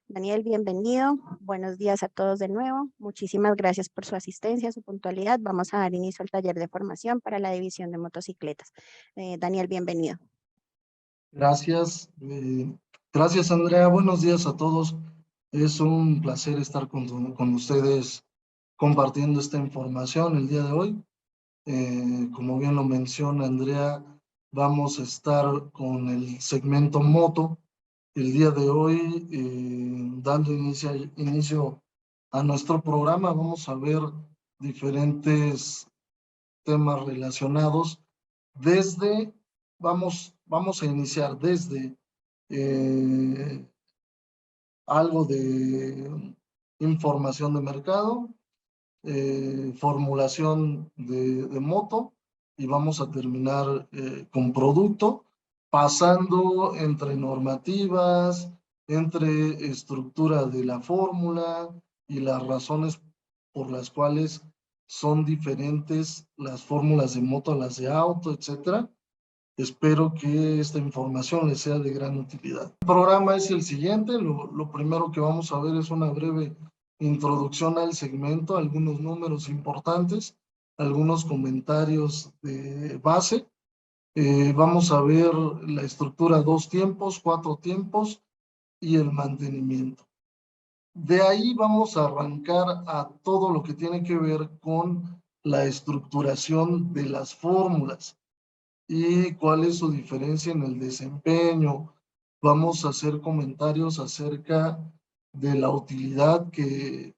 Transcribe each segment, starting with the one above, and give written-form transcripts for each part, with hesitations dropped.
Daniel, bienvenido. Buenos días a todos de nuevo. Muchísimas gracias por su asistencia, su puntualidad. Vamos a dar inicio al taller de formación para la división de motocicletas. Daniel, bienvenido. Gracias, gracias Andrea. Buenos días a todos. Es un placer estar con ustedes compartiendo esta información el día de hoy. Como bien lo menciona Andrea, vamos a estar con el segmento moto el día de hoy, dando inicio a nuestro programa. Vamos a ver diferentes temas relacionados desde, vamos a iniciar desde algo de información de mercado, formulación de moto, y vamos a terminar con producto, pasando entre normativas, entre estructura de la fórmula y las razones por las cuales son diferentes las fórmulas de moto a las de auto, etcétera. Espero que esta información les sea de gran utilidad. El programa es el siguiente. Lo primero que vamos a ver es una breve introducción al segmento, algunos números importantes, algunos comentarios de base. Vamos a ver la estructura 2 tiempos, 4 tiempos y el mantenimiento. De ahí vamos a arrancar a todo lo que tiene que ver con la estructuración de las fórmulas y cuál es su diferencia en el desempeño. Vamos a hacer comentarios acerca de la utilidad que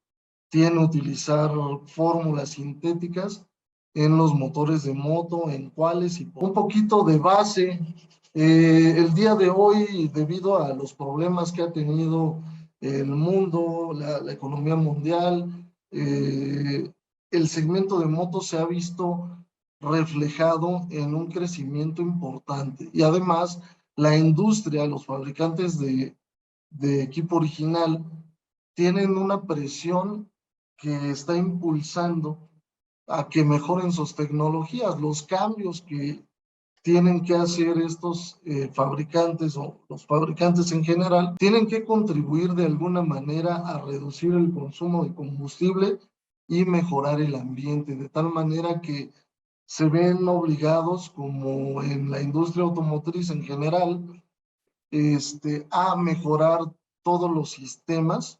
tiene utilizar fórmulas sintéticas en los motores de moto, en cuáles, y un poquito de base. El día de hoy, debido a los problemas que ha tenido el mundo, la economía mundial, el segmento de motos se ha visto reflejado en un crecimiento importante. Y además, la industria, los fabricantes de equipo original, tienen una presión que está impulsando a que mejoren sus tecnologías. Los cambios que tienen que hacer estos fabricantes o los fabricantes en general, tienen que contribuir de alguna manera a reducir el consumo de combustible y mejorar el ambiente, de tal manera que se ven obligados, como en la industria automotriz en general, a mejorar todos los sistemas,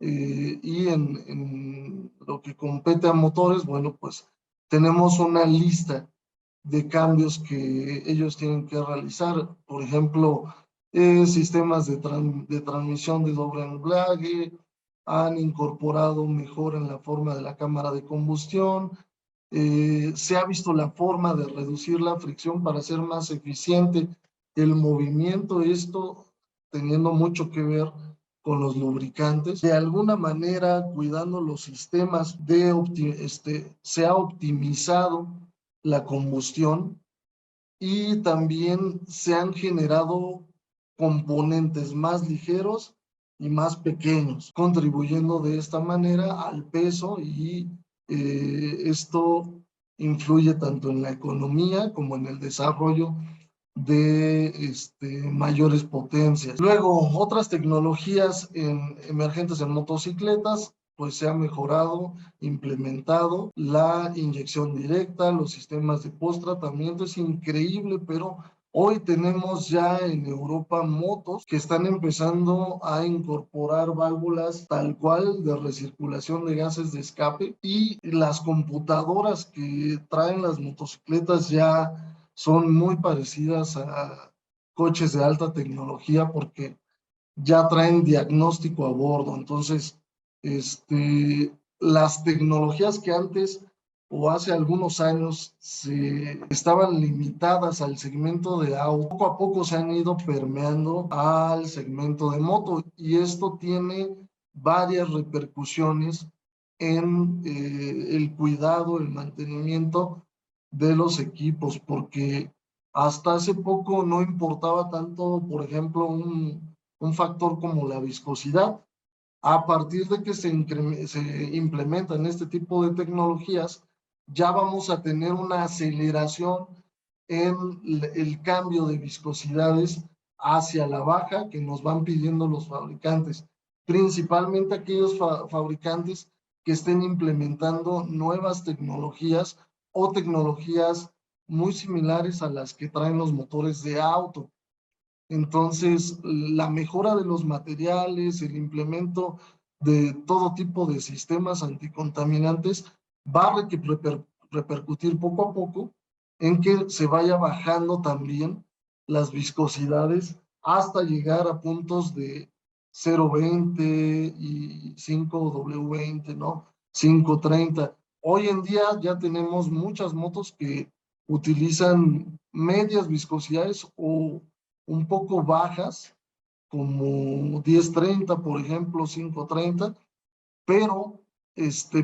y en lo que compete a motores, bueno, pues tenemos una lista de cambios que ellos tienen que realizar. Por ejemplo, sistemas de transmisión de doble embrague, han incorporado mejora en la forma de la cámara de combustión, se ha visto la forma de reducir la fricción para hacer más eficiente el movimiento, esto teniendo mucho que ver con los lubricantes. De alguna manera, cuidando los sistemas se ha optimizado la combustión y también se han generado componentes más ligeros y más pequeños, contribuyendo de esta manera al peso, y esto influye tanto en la economía como en el desarrollo de mayores potencias. Luego, otras tecnologías emergentes en motocicletas, pues se ha mejorado, implementado la inyección directa, los sistemas de post-tratamiento. Es increíble, pero hoy tenemos ya en Europa motos que están empezando a incorporar válvulas tal cual de recirculación de gases de escape, y las computadoras que traen las motocicletas ya son muy parecidas a coches de alta tecnología porque ya traen diagnóstico a bordo. Entonces, las tecnologías que antes o hace algunos años se estaban limitadas al segmento de auto, poco a poco se han ido permeando al segmento de moto, y esto tiene varias repercusiones en el cuidado, el mantenimiento de los equipos, porque hasta hace poco no importaba tanto, por ejemplo, un factor como la viscosidad. A partir de que se implementan este tipo de tecnologías, ya vamos a tener una aceleración en el cambio de viscosidades hacia la baja que nos van pidiendo los fabricantes. principalmente aquellos fabricantes que estén implementando nuevas tecnologías o tecnologías muy similares a las que traen los motores de auto. Entonces, la mejora de los materiales, el implemento de todo tipo de sistemas anticontaminantes va a repercutir poco a poco en que se vaya bajando también las viscosidades hasta llegar a puntos de 0,20 y 5W20, ¿no? 5,30. Hoy en día ya tenemos muchas motos que utilizan medias viscosidades o un poco bajas, como 10,30, por ejemplo, 5,30, pero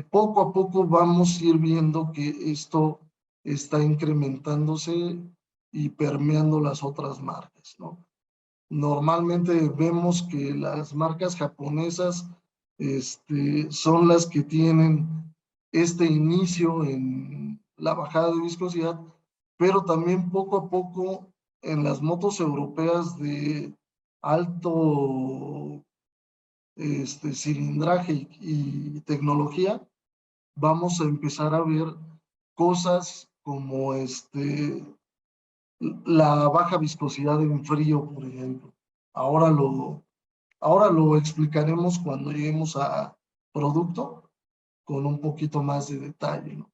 poco a poco vamos a ir viendo que esto está incrementándose y permeando las otras marcas, ¿no? Normalmente vemos que las marcas japonesas son las que tienen este inicio en la bajada de viscosidad, pero también poco a poco en las motos europeas de alto cilindraje y tecnología, vamos a empezar a ver cosas como la baja viscosidad en frío, por ejemplo. Ahora lo explicaremos cuando lleguemos a producto con un poquito más de detalle, ¿no?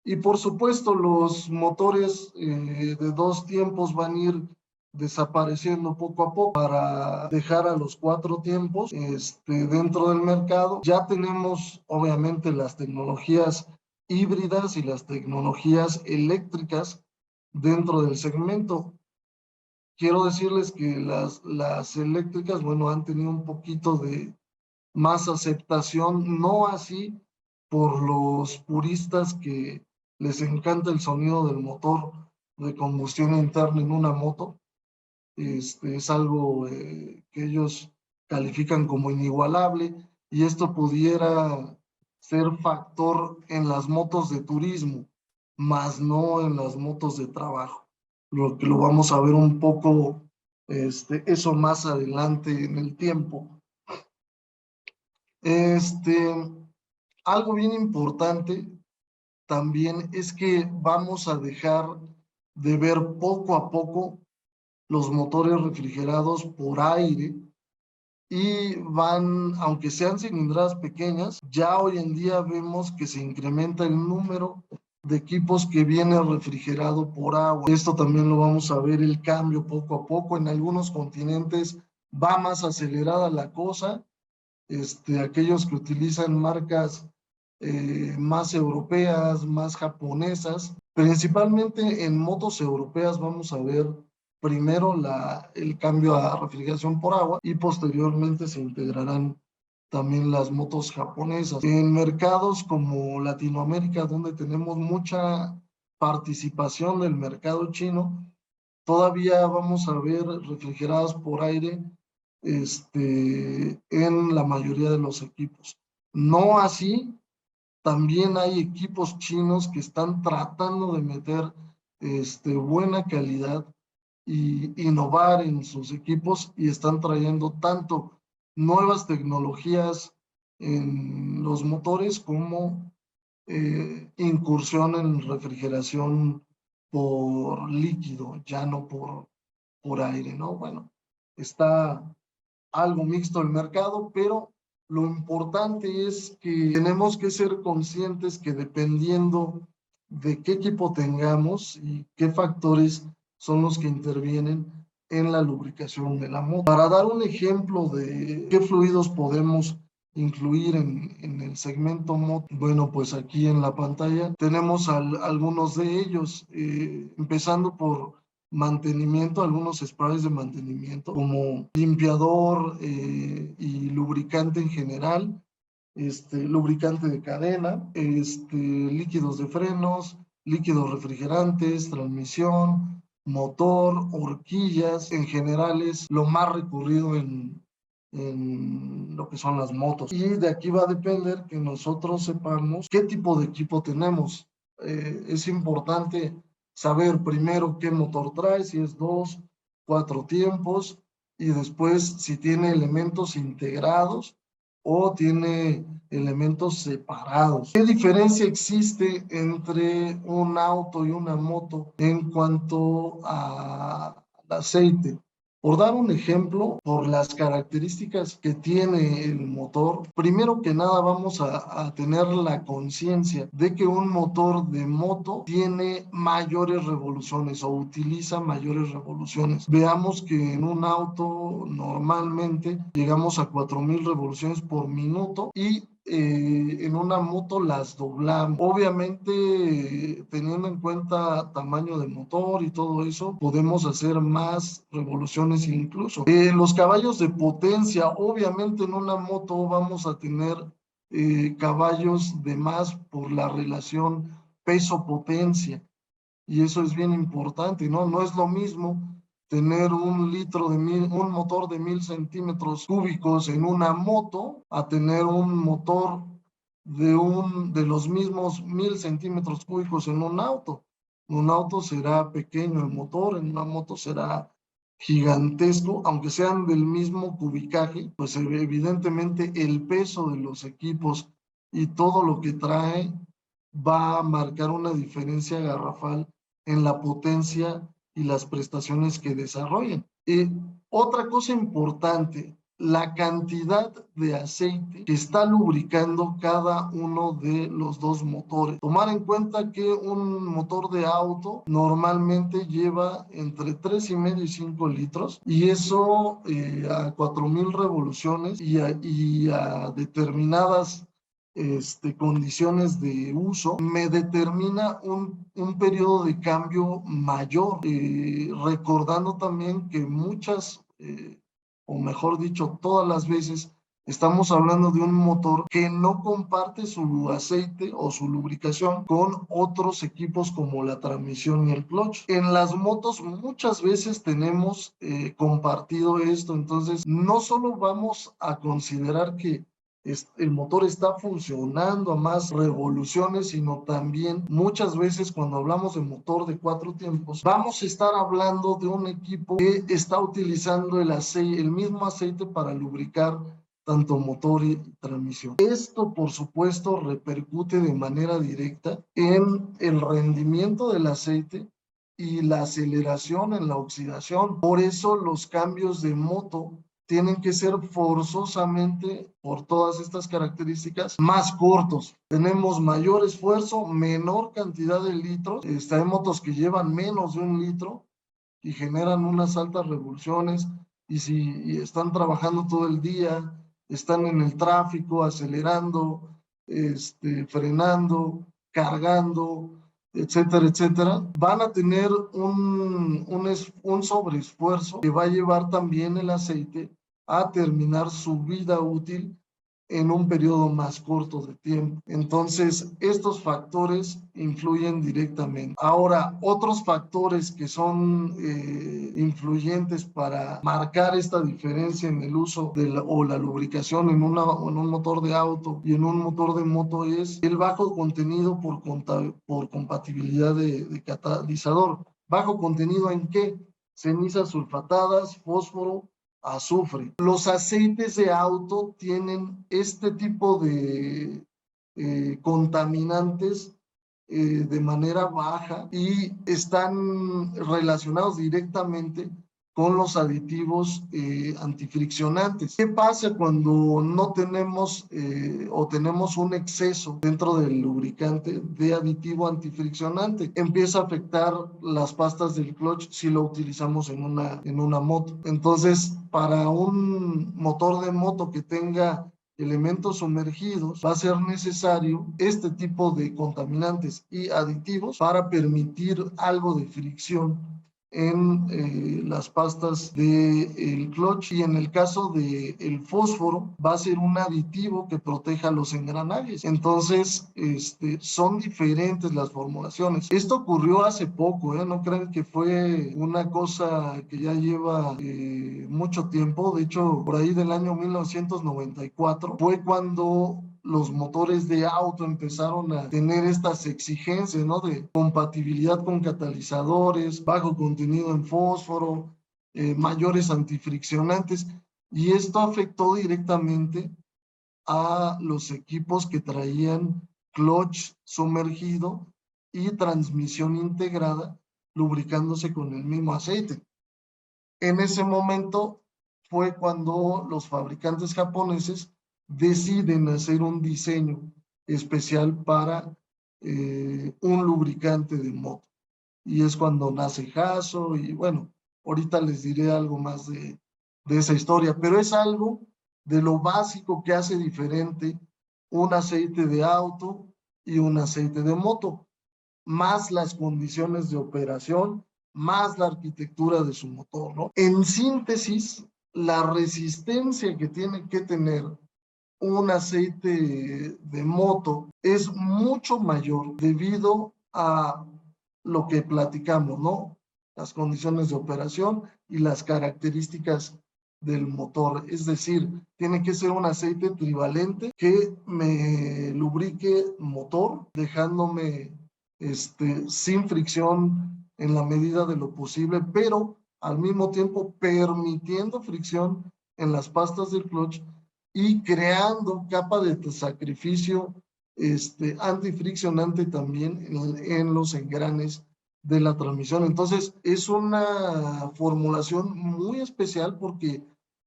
Y por supuesto, los motores de 2 tiempos van a ir desapareciendo poco a poco para dejar a los 4 tiempos dentro del mercado. Ya tenemos obviamente las tecnologías híbridas y las tecnologías eléctricas dentro del segmento. Quiero decirles que las eléctricas, bueno, han tenido un poquito de más aceptación, no así por los puristas que les encanta el sonido del motor de combustión interna en una moto. Es algo que ellos califican como inigualable, y esto pudiera ser factor en las motos de turismo, más no en las motos de trabajo. Lo que lo vamos a ver un poco, eso más adelante en el tiempo. Algo bien importante también es que vamos a dejar de ver poco a poco los motores refrigerados por aire, y van, aunque sean cilindradas pequeñas, ya hoy en día vemos que se incrementa el número de equipos que viene refrigerado por agua. Esto también lo vamos a ver el cambio poco a poco. En algunos continentes va más acelerada la cosa. Aquellos que utilizan marcas más europeas, más japonesas, principalmente en motos europeas vamos a ver primero el cambio a refrigeración por agua, y posteriormente se integrarán también las motos japonesas. En mercados como Latinoamérica, donde tenemos mucha participación del mercado chino, todavía vamos a ver refrigeradas por aire en la mayoría de los equipos. No así, también hay equipos chinos que están tratando de meter buena calidad y innovar en sus equipos, y están trayendo tanto nuevas tecnologías en los motores como incursión en refrigeración por líquido, ya no por aire, ¿no? Bueno, está algo mixto el mercado, pero lo importante es que tenemos que ser conscientes que dependiendo de qué equipo tengamos y qué factores son los que intervienen en la lubricación de la moto. Para dar un ejemplo de qué fluidos podemos incluir en el segmento moto, bueno, pues aquí en la pantalla tenemos algunos de ellos, empezando por mantenimiento, algunos sprays de mantenimiento como limpiador y lubricante en general, lubricante de cadena, líquidos de frenos, líquidos refrigerantes, transmisión, motor, horquillas. En general es lo más recurrido en lo que son las motos, y de aquí va a depender que nosotros sepamos qué tipo de equipo tenemos. Es importante saber primero qué motor trae, si es 2, 4 tiempos, y después si tiene elementos integrados o tiene elementos separados. ¿Qué diferencia existe entre un auto y una moto en cuanto al aceite? Por dar un ejemplo, por las características que tiene el motor, primero que nada vamos a tener la conciencia de que un motor de moto tiene mayores revoluciones o utiliza mayores revoluciones. Veamos que en un auto normalmente llegamos a 4000 revoluciones por minuto y en una moto las doblamos. Obviamente, teniendo en cuenta tamaño de motor y todo eso, podemos hacer más revoluciones incluso. Los caballos de potencia, obviamente en una moto vamos a tener caballos de más por la relación peso-potencia. Y eso es bien importante, ¿no? No es lo mismo tener un motor de 1000 centímetros cúbicos en una moto a tener un motor de los mismos 1000 centímetros cúbicos en un auto. En un auto será pequeño el motor, en una moto será gigantesco, aunque sean del mismo cubicaje, pues evidentemente el peso de los equipos y todo lo que trae va a marcar una diferencia garrafal en la potencia y las prestaciones que desarrollan. Otra cosa importante, la cantidad de aceite que está lubricando cada uno de los dos motores. Tomar en cuenta que un motor de auto normalmente lleva entre 3,5 y 5 litros y eso a 4000 revoluciones y a determinadas condiciones de uso, me determina un periodo de cambio mayor, recordando también que o mejor dicho, todas las veces, estamos hablando de un motor que no comparte su aceite o su lubricación con otros equipos como la transmisión y el clutch. En las motos muchas veces tenemos compartido esto, entonces no solo vamos a considerar que el motor está funcionando a más revoluciones, sino también muchas veces cuando hablamos de motor de 4 tiempos, vamos a estar hablando de un equipo que está utilizando el mismo aceite para lubricar tanto motor y transmisión. Esto, por supuesto, repercute de manera directa en el rendimiento del aceite y la aceleración en la oxidación. Por eso los cambios de moto tienen que ser forzosamente, por todas estas características, más cortos. Tenemos mayor esfuerzo, menor cantidad de litros. Hay motos que llevan menos de 1 litro y generan unas altas revoluciones. Y si están trabajando todo el día, están en el tráfico, acelerando, frenando, cargando, etcétera, etcétera, van a tener un sobreesfuerzo que va a llevar también el aceite a terminar su vida útil en un periodo más corto de tiempo. Entonces, estos factores influyen directamente. Ahora, otros factores que son influyentes para marcar esta diferencia en el uso o la lubricación en un motor de auto y en un motor de moto es el bajo contenido por compatibilidad de catalizador. ¿Bajo contenido en qué? Cenizas sulfatadas, fósforo, azufre. Los aceites de auto tienen este tipo de contaminantes de manera baja y están relacionados directamente con los aditivos antifriccionantes. ¿Qué pasa cuando no tenemos o tenemos un exceso dentro del lubricante de aditivo antifriccionante? Empieza a afectar las pastas del clutch si lo utilizamos en una moto. Entonces, para un motor de moto que tenga elementos sumergidos, va a ser necesario este tipo de contaminantes y aditivos para permitir algo de fricción en las pastas del clutch, y en el caso del fósforo va a ser un aditivo que proteja los engranajes. Entonces son diferentes las formulaciones. Esto ocurrió hace poco, no crean que fue una cosa que ya lleva mucho tiempo. De hecho, por ahí del año 1994 fue cuando los motores de auto empezaron a tener estas exigencias, ¿no? De compatibilidad con catalizadores, bajo contenido en fósforo, mayores antifriccionantes, y esto afectó directamente a los equipos que traían clutch sumergido y transmisión integrada, lubricándose con el mismo aceite. En ese momento fue cuando los fabricantes japoneses deciden hacer un diseño especial para un lubricante de moto. Y es cuando nace Haso, y bueno, ahorita les diré algo más de esa historia, pero es algo de lo básico que hace diferente un aceite de auto y un aceite de moto, más las condiciones de operación, más la arquitectura de su motor, ¿no? En síntesis, la resistencia que tiene que tener un aceite de moto es mucho mayor debido a lo que platicamos, ¿no? Las condiciones de operación y las características del motor. Es decir, tiene que ser un aceite trivalente que me lubrique motor, dejándome sin fricción en la medida de lo posible, pero al mismo tiempo permitiendo fricción en las pastas del clutch y creando capa de sacrificio antifriccionante también en los engranes de la transmisión. Entonces, es una formulación muy especial porque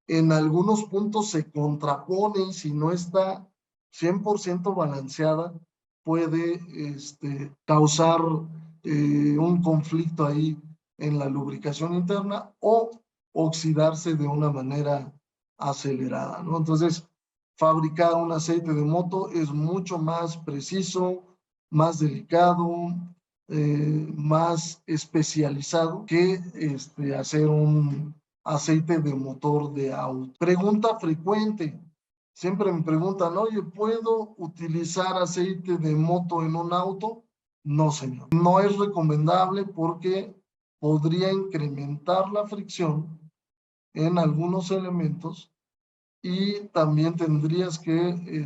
en algunos puntos se contrapone, y si no está 100% balanceada, puede causar un conflicto ahí en la lubricación interna o oxidarse de una manera acelerada, ¿no? Entonces, fabricar un aceite de moto es mucho más preciso, más delicado, más especializado que hacer un aceite de motor de auto. Pregunta frecuente. Siempre me preguntan, oye, ¿puedo utilizar aceite de moto en un auto? No, señor. No es recomendable porque podría incrementar la fricción en algunos elementos y también tendrías que,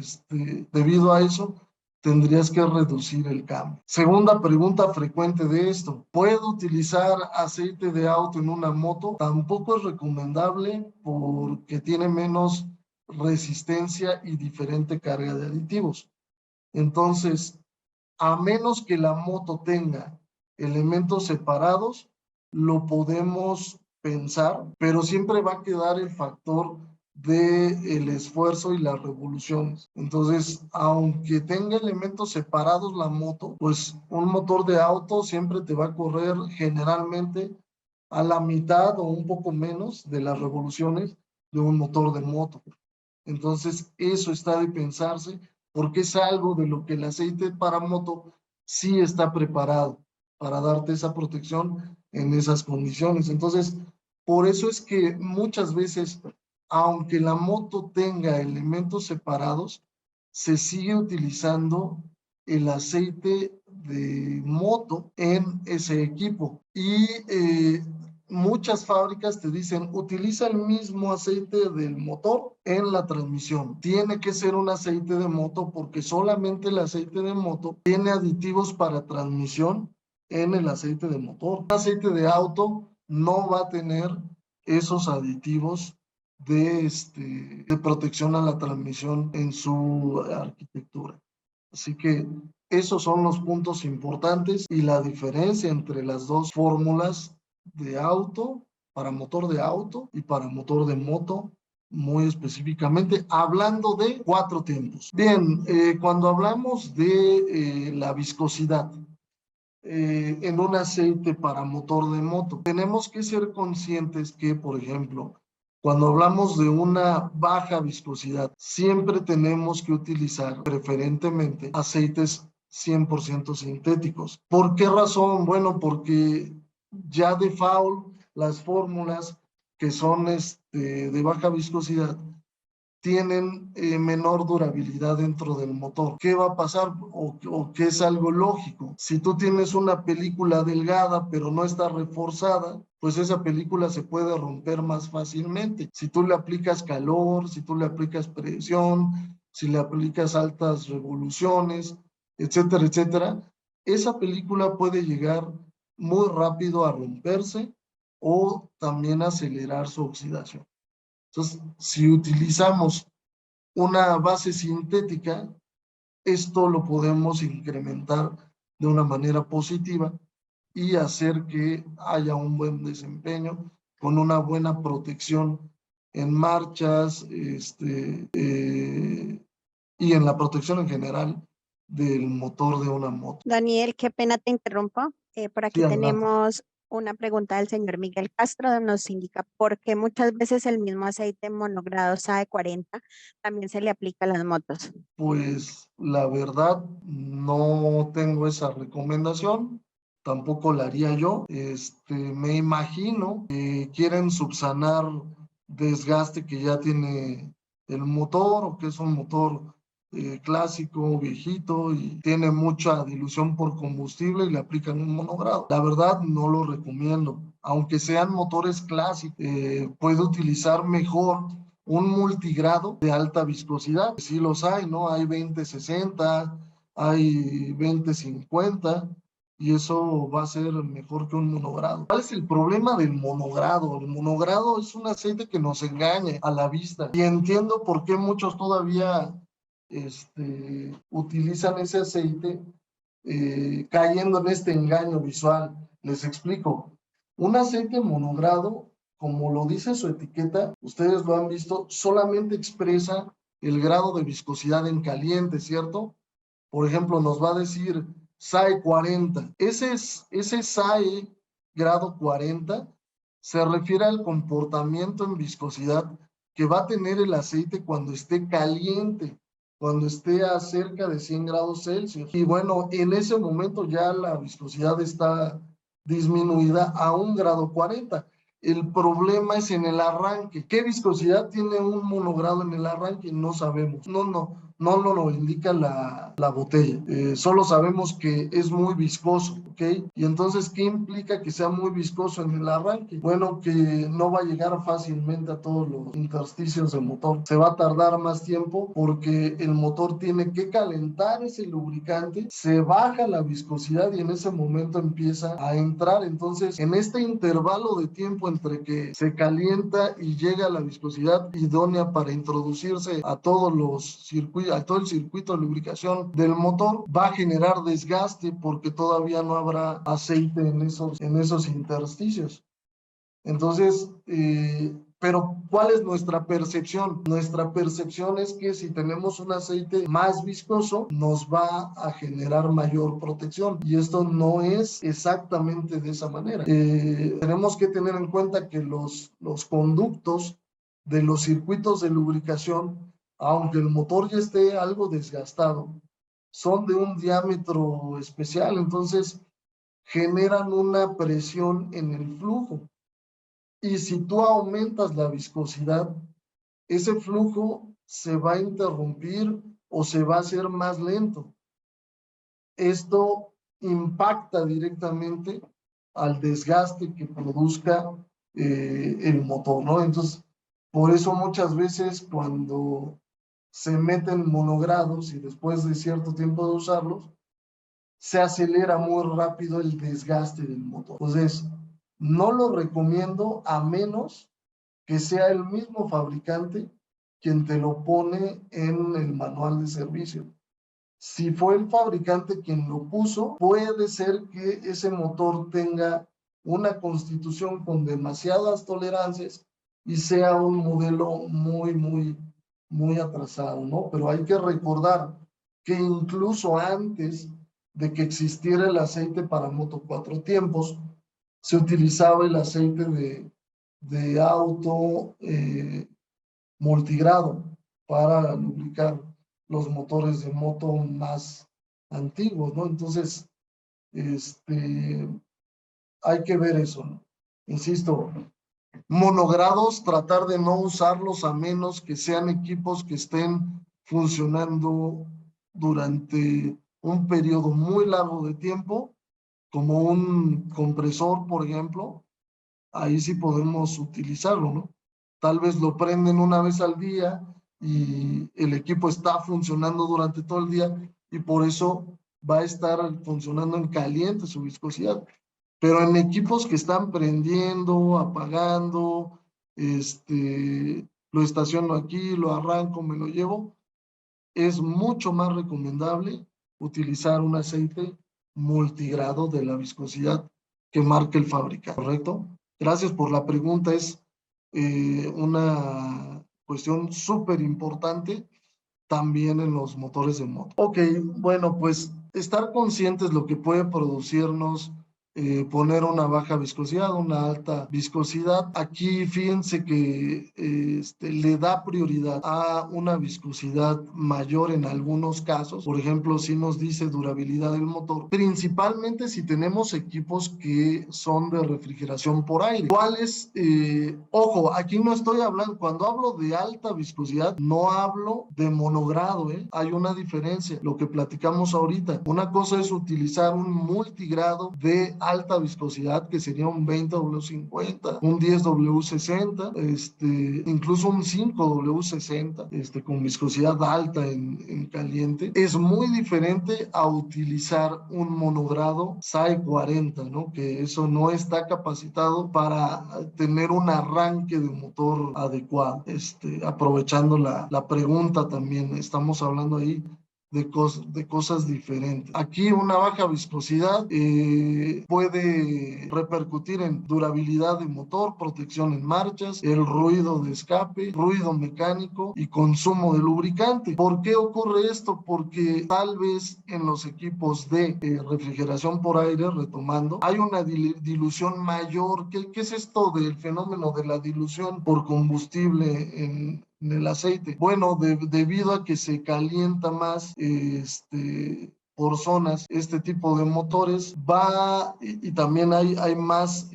debido a eso, tendrías que reducir el cambio. Segunda pregunta frecuente de esto, ¿puedo utilizar aceite de auto en una moto? Tampoco es recomendable porque tiene menos resistencia y diferente carga de aditivos. Entonces, a menos que la moto tenga elementos separados, lo podemos pensar, pero siempre va a quedar el factor del esfuerzo y las revoluciones. Entonces, aunque tenga elementos separados la moto, pues un motor de auto siempre te va a correr generalmente a la mitad o un poco menos de las revoluciones de un motor de moto. Entonces, eso está de pensarse porque es algo de lo que el aceite para moto sí está preparado para darte esa protección en esas condiciones. Entonces, por eso es que muchas veces, aunque la moto tenga elementos separados, se sigue utilizando el aceite de moto en ese equipo. Y muchas fábricas te dicen, utiliza el mismo aceite del motor en la transmisión. Tiene que ser un aceite de moto porque solamente el aceite de moto tiene aditivos para transmisión en el aceite de motor. Un aceite de auto no va a tener esos aditivos de protección a la transmisión en su arquitectura. Así que esos son los puntos importantes y la diferencia entre las dos fórmulas de auto, para motor de auto y para motor de moto, muy específicamente, hablando de 4 tiempos. Bien, cuando hablamos de la viscosidad en un aceite para motor de moto, tenemos que ser conscientes que, por ejemplo, cuando hablamos de una baja viscosidad, siempre tenemos que utilizar preferentemente aceites 100% sintéticos. ¿Por qué razón? Bueno, porque ya de default las fórmulas que son de baja viscosidad tienen menor durabilidad dentro del motor. ¿Qué va a pasar? O qué es algo lógico. Si tú tienes una película delgada pero no está reforzada, pues esa película se puede romper más fácilmente. Si tú le aplicas calor, si tú le aplicas presión, si le aplicas altas revoluciones, etcétera, etcétera, esa película puede llegar muy rápido a romperse o también acelerar su oxidación. Entonces, si utilizamos una base sintética, esto lo podemos incrementar de una manera positiva y hacer que haya un buen desempeño con una buena protección en marchas y en la protección en general del motor de una moto. Daniel, qué pena te interrumpo. Por Sí, aquí adelante. tenemos una pregunta del señor Miguel Castro, nos indica por qué muchas veces el mismo aceite monogrado SAE 40 también se le aplica a las motos. Pues la verdad no tengo esa recomendación, tampoco la haría yo. Me imagino que quieren subsanar desgaste que ya tiene el motor o que es un motor clásico, viejito y tiene mucha dilución por combustible y le aplican un monogrado. La verdad no lo recomiendo. Aunque sean motores clásicos, puede utilizar mejor un multigrado de alta viscosidad. Sí los hay, ¿no? Hay 20-60, hay 20-50 y eso va a ser mejor que un monogrado. ¿Cuál es el problema del monogrado? El monogrado es un aceite que nos engaña a la vista y entiendo por qué muchos todavía utilizan ese aceite cayendo en este engaño visual. Les explico. Un aceite monogrado, como lo dice su etiqueta, ustedes lo han visto, solamente expresa el grado de viscosidad en caliente, ¿cierto? Por ejemplo, nos va a decir SAE 40. Ese SAE grado 40 se refiere al comportamiento en viscosidad que va a tener el aceite cuando esté caliente, cuando esté a cerca de 100 grados Celsius. Y bueno, en ese momento ya la viscosidad está disminuida a 1 grado 40. El problema es en el arranque. ¿Qué viscosidad tiene un monogrado en el arranque? No sabemos. No lo indica la botella. Solo sabemos que es muy viscoso, ¿ok? Y entonces, ¿qué implica que sea muy viscoso en el arranque? Bueno, que no va a llegar fácilmente a todos los intersticios del motor. Se va a tardar más tiempo porque el motor tiene que calentar ese lubricante, se baja la viscosidad y en ese momento empieza a entrar. Entonces, en este intervalo de tiempo entre que se calienta y llega la viscosidad idónea para introducirse a todos los circuitos, a todo el circuito de lubricación del motor, va a generar desgaste porque todavía no habrá aceite en esos intersticios. Entonces, pero ¿cuál es nuestra percepción? Nuestra percepción es que si tenemos un aceite más viscoso, nos va a generar mayor protección. Y esto no es exactamente de esa manera. Tenemos que tener en cuenta que los conductos de los circuitos de lubricación, aunque el motor ya esté algo desgastado, son de un diámetro especial. Entonces, generan una presión en el flujo. Y si tú aumentas la viscosidad, ese flujo se va a interrumpir o se va a hacer más lento. Esto impacta directamente al desgaste que produzca el motor, ¿no? Entonces, por eso muchas veces cuando se meten monogrados y después de cierto tiempo de usarlos, se acelera muy rápido el desgaste del motor. Entonces, no lo recomiendo a menos que sea el mismo fabricante quien te lo pone en el manual de servicio. Si fue el fabricante quien lo puso, puede ser que ese motor tenga una constitución con demasiadas tolerancias y sea un modelo muy atrasado, ¿no? Pero hay que recordar que incluso antes de que existiera el aceite para moto 4 tiempos, se utilizaba el aceite de auto multigrado para lubricar los motores de moto más antiguos, ¿no? Entonces, hay que ver eso, ¿no? Insisto, monogrados, tratar de no usarlos a menos que sean equipos que estén funcionando durante un periodo muy largo de tiempo, como un compresor, por ejemplo, ahí sí podemos utilizarlo, ¿no? Tal vez lo prenden una vez al día y el equipo está funcionando durante todo el día y por eso va a estar funcionando en caliente su viscosidad. Pero en equipos que están prendiendo, apagando, lo estaciono aquí, lo arranco, me lo llevo, es mucho más recomendable utilizar un aceite multigrado de la viscosidad que marca el fabricante, ¿correcto? Gracias por la pregunta, es una cuestión súper importante también en los motores de moto. Ok, bueno, pues estar conscientes lo que puede producirnos poner una baja viscosidad, una alta viscosidad. Aquí fíjense que le da prioridad a una viscosidad mayor en algunos casos. Por ejemplo, si nos dice durabilidad del motor, principalmente si tenemos equipos que son de refrigeración por aire. ¿Cuáles? Ojo, aquí no estoy hablando, cuando hablo de alta viscosidad, no hablo de monogrado, ¿eh? Hay una diferencia, lo que platicamos ahorita. Una cosa es utilizar un multigrado de alta viscosidad, que sería un 20W50, un 10W60, incluso un 5W60, con viscosidad alta en caliente. Es muy diferente a utilizar un monogrado SAE 40, ¿no? Que eso no está capacitado para tener un arranque de motor adecuado. Aprovechando la pregunta también, estamos hablando ahí de cosas diferentes. Aquí una baja viscosidad puede repercutir en durabilidad de motor, protección en marchas, el ruido de escape, ruido mecánico y consumo de lubricante. ¿Por qué ocurre esto? Porque tal vez en los equipos de refrigeración por aire, retomando, hay una dilución mayor. ¿Qué es esto del fenómeno de la dilución por combustible en el aceite? Bueno, debido a que se calienta más por zonas este tipo de motores, y también hay más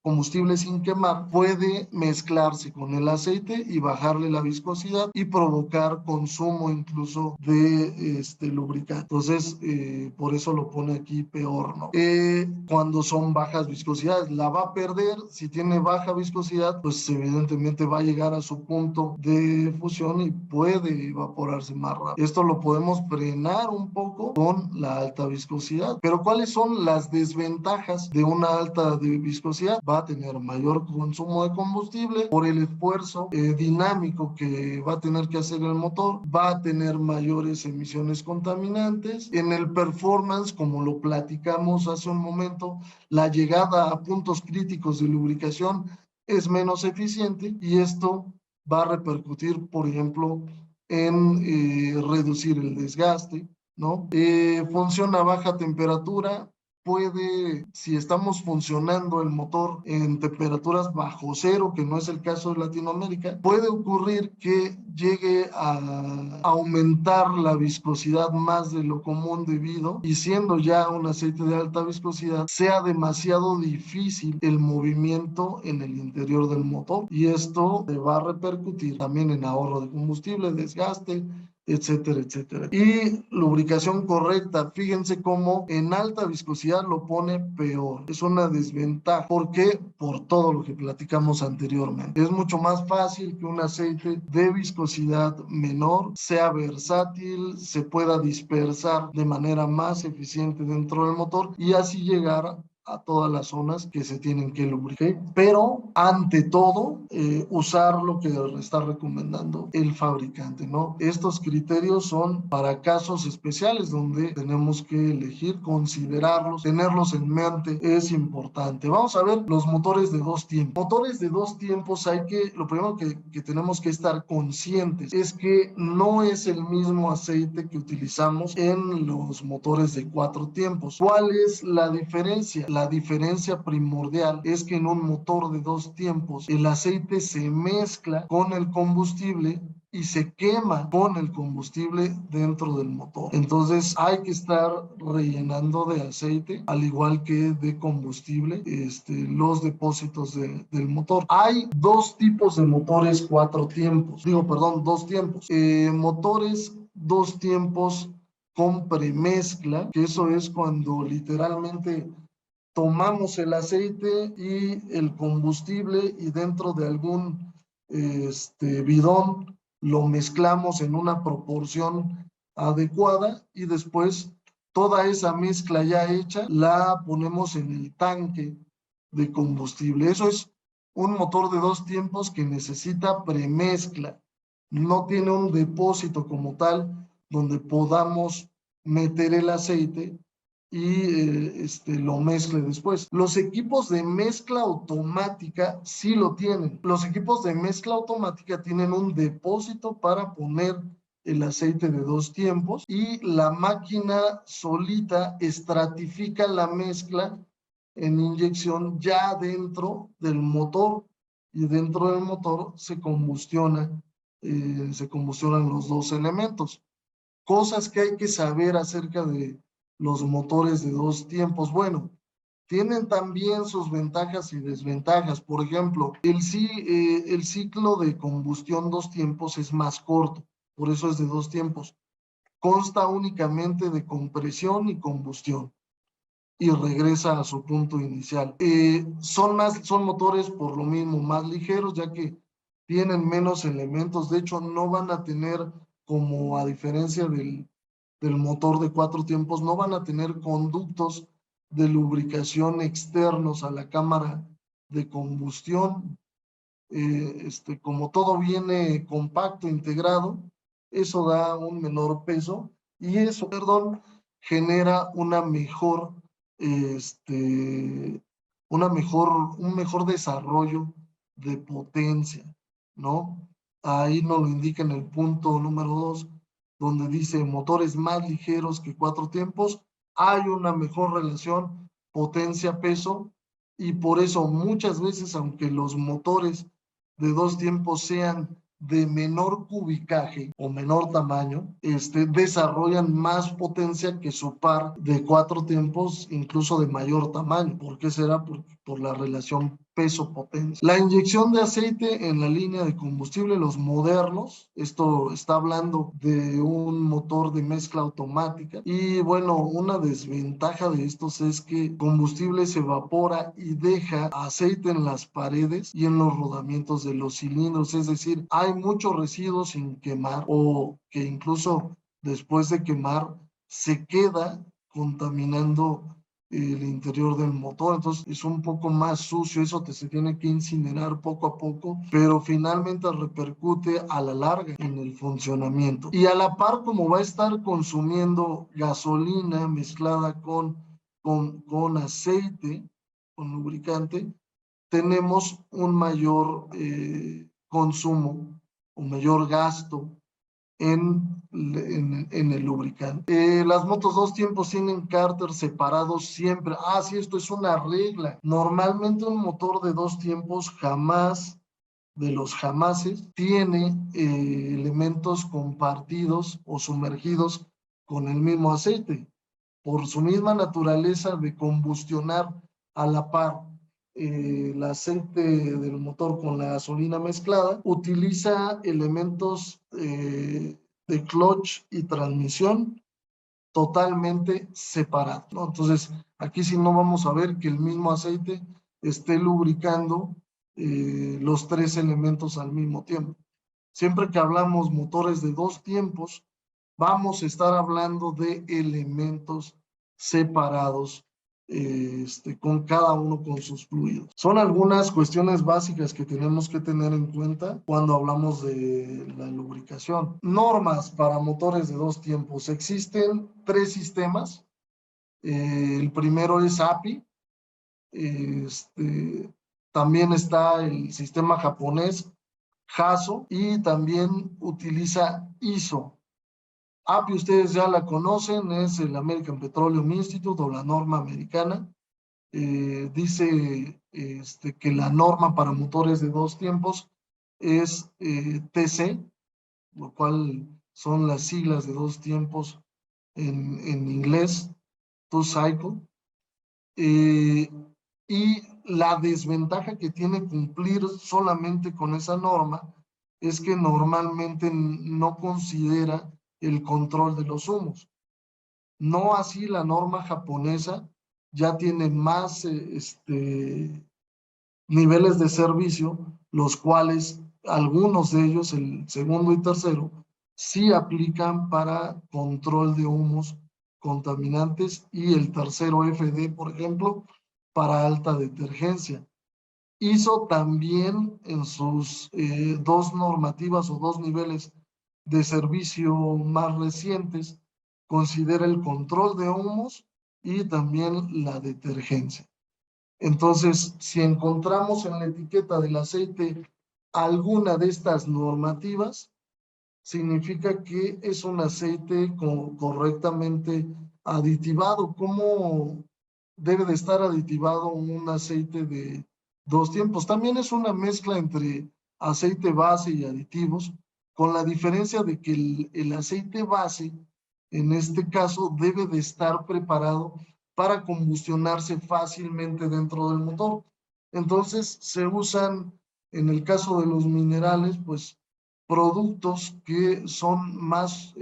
combustible sin quemar, puede mezclarse con el aceite y bajarle la viscosidad y provocar consumo incluso de lubricante. Entonces, por eso lo pone aquí peor, ¿no? Cuando son bajas viscosidades, la va a perder. Si tiene baja viscosidad, pues evidentemente va a llegar a su punto de fusión y puede evaporarse más rápido. Esto lo podemos frenar un poco con la alta viscosidad. Pero ¿cuáles son las desventajas de una alta viscosidad? Va a tener mayor consumo de combustible por el esfuerzo dinámico que va a tener que hacer el motor, va a tener mayores emisiones contaminantes. En el performance, como lo platicamos hace un momento, la llegada a puntos críticos de lubricación es menos eficiente y esto va a repercutir, por ejemplo, en reducir el desgaste, ¿no? Función a baja temperatura. Si estamos funcionando el motor en temperaturas bajo cero, que no es el caso de Latinoamérica, puede ocurrir que llegue a aumentar la viscosidad más de lo común debido, y siendo ya un aceite de alta viscosidad, sea demasiado difícil el movimiento en el interior del motor, y esto va a repercutir también en ahorro de combustible, desgaste, etcétera, etcétera. Y lubricación correcta, fíjense cómo en alta viscosidad lo pone peor. Es una desventaja. ¿Por qué? Por todo lo que platicamos anteriormente. Es mucho más fácil que un aceite de viscosidad menor sea versátil, se pueda dispersar de manera más eficiente dentro del motor y así llegar a todas las zonas que se tienen que lubricar. Pero ante todo, usar lo que está recomendando el fabricante, ¿no? Estos criterios son para casos especiales donde tenemos que elegir, considerarlos, tenerlos en mente, es importante. Vamos a ver los motores de dos tiempos. Motores de dos tiempos, lo primero que tenemos que estar conscientes es que no es el mismo aceite que utilizamos en los motores de cuatro tiempos. ¿Cuál es la diferencia? La diferencia primordial es que en un motor de dos tiempos el aceite se mezcla con el combustible y se quema con el combustible dentro del motor. Entonces hay que estar rellenando de aceite, al igual que de combustible, los depósitos del motor. Hay dos tipos de motores dos tiempos. Motores dos tiempos con premezcla, que eso es cuando literalmente tomamos el aceite y el combustible y dentro de algún bidón lo mezclamos en una proporción adecuada y después Toda esa mezcla ya hecha la ponemos en el tanque de combustible. Eso es un motor de 2 tiempos que necesita premezcla. No tiene un depósito como tal donde podamos meter el aceite y lo mezcle después. Los equipos de mezcla automática sí lo tienen. Los equipos de mezcla automática tienen un depósito para poner el aceite de 2 tiempos y la máquina solita estratifica la mezcla en inyección ya dentro del motor, y dentro del motor se combustionan los dos elementos. Cosas que hay que saber acerca de los motores de 2 tiempos. Bueno, tienen también sus ventajas y desventajas. Por ejemplo, el ciclo de combustión 2 tiempos es más corto, por eso es de 2 tiempos. Consta únicamente de compresión y combustión y regresa a su punto inicial. Son motores por lo mismo más ligeros, ya que tienen menos elementos. De hecho, no van a tener, como a diferencia del motor de 4 tiempos, no van a tener conductos de lubricación externos a la cámara de combustión. Como todo viene compacto, integrado, eso da un menor peso y eso, genera un mejor desarrollo de potencia, ¿no? Ahí nos lo indica en el punto número 2, donde dice motores más ligeros que 4 tiempos, hay una mejor relación potencia-peso, y por eso muchas veces, aunque los motores de 2 tiempos sean de menor cubicaje o menor tamaño, desarrollan más potencia que su par de 4 tiempos, incluso de mayor tamaño. ¿Por qué será? Por la relación peso-potencia. La inyección de aceite en la línea de combustible, los modernos, esto está hablando de un motor de mezcla automática, y bueno, una desventaja de estos es que combustible se evapora y deja aceite en las paredes y en los rodamientos de los cilindros, es decir, hay muchos residuos sin quemar, o que incluso después de quemar se queda contaminando el interior del motor. Entonces es un poco más sucio, eso se tiene que incinerar poco a poco, pero finalmente repercute a la larga en el funcionamiento. Y a la par, como va a estar consumiendo gasolina mezclada con aceite, con lubricante, tenemos un mayor consumo, un mayor gasto en el lubricante. Las motos 2 tiempos tienen cárter separados siempre. Sí, esto es una regla. Normalmente un motor de 2 tiempos jamás, de los jamases, tiene elementos compartidos o sumergidos con el mismo aceite. Por su misma naturaleza de combustionar a la par el aceite del motor con la gasolina mezclada, utiliza elementos de clutch y transmisión totalmente separados, ¿no? Entonces, aquí sí no vamos a ver que el mismo aceite esté lubricando los 3 elementos al mismo tiempo. Siempre que hablamos motores de 2 tiempos, vamos a estar hablando de elementos separados, con cada uno con sus fluidos. Son algunas cuestiones básicas que tenemos que tener en cuenta cuando hablamos de la lubricación. Normas para motores de 2 tiempos. Existen 3 sistemas. El primero es API. También está el sistema japonés Haso, y también utiliza ISO. API ustedes ya la conocen, es el American Petroleum Institute, o la norma americana. Dice que la norma para motores de 2 tiempos es TC, lo cual son las siglas de 2 tiempos en inglés, to cycle. Y la desventaja que tiene cumplir solamente con esa norma es que normalmente no considera el control de los humos. No así la norma japonesa, ya tiene más niveles de servicio, los cuales algunos de ellos, el segundo y tercero, sí aplican para control de humos contaminantes, y el tercero FD, por ejemplo, para alta detergencia. ISO también en sus dos normativas o dos niveles de servicio más recientes considera el control de humos y también la detergencia. Entonces, si encontramos en la etiqueta del aceite alguna de estas normativas, significa que es un aceite correctamente aditivado. ¿Cómo debe de estar aditivado un aceite de dos tiempos? También es una mezcla entre aceite base y aditivos, con la diferencia de que el aceite base, en este caso, debe de estar preparado para combustionarse fácilmente dentro del motor. Entonces, se usan, en el caso de los minerales, pues, productos que son más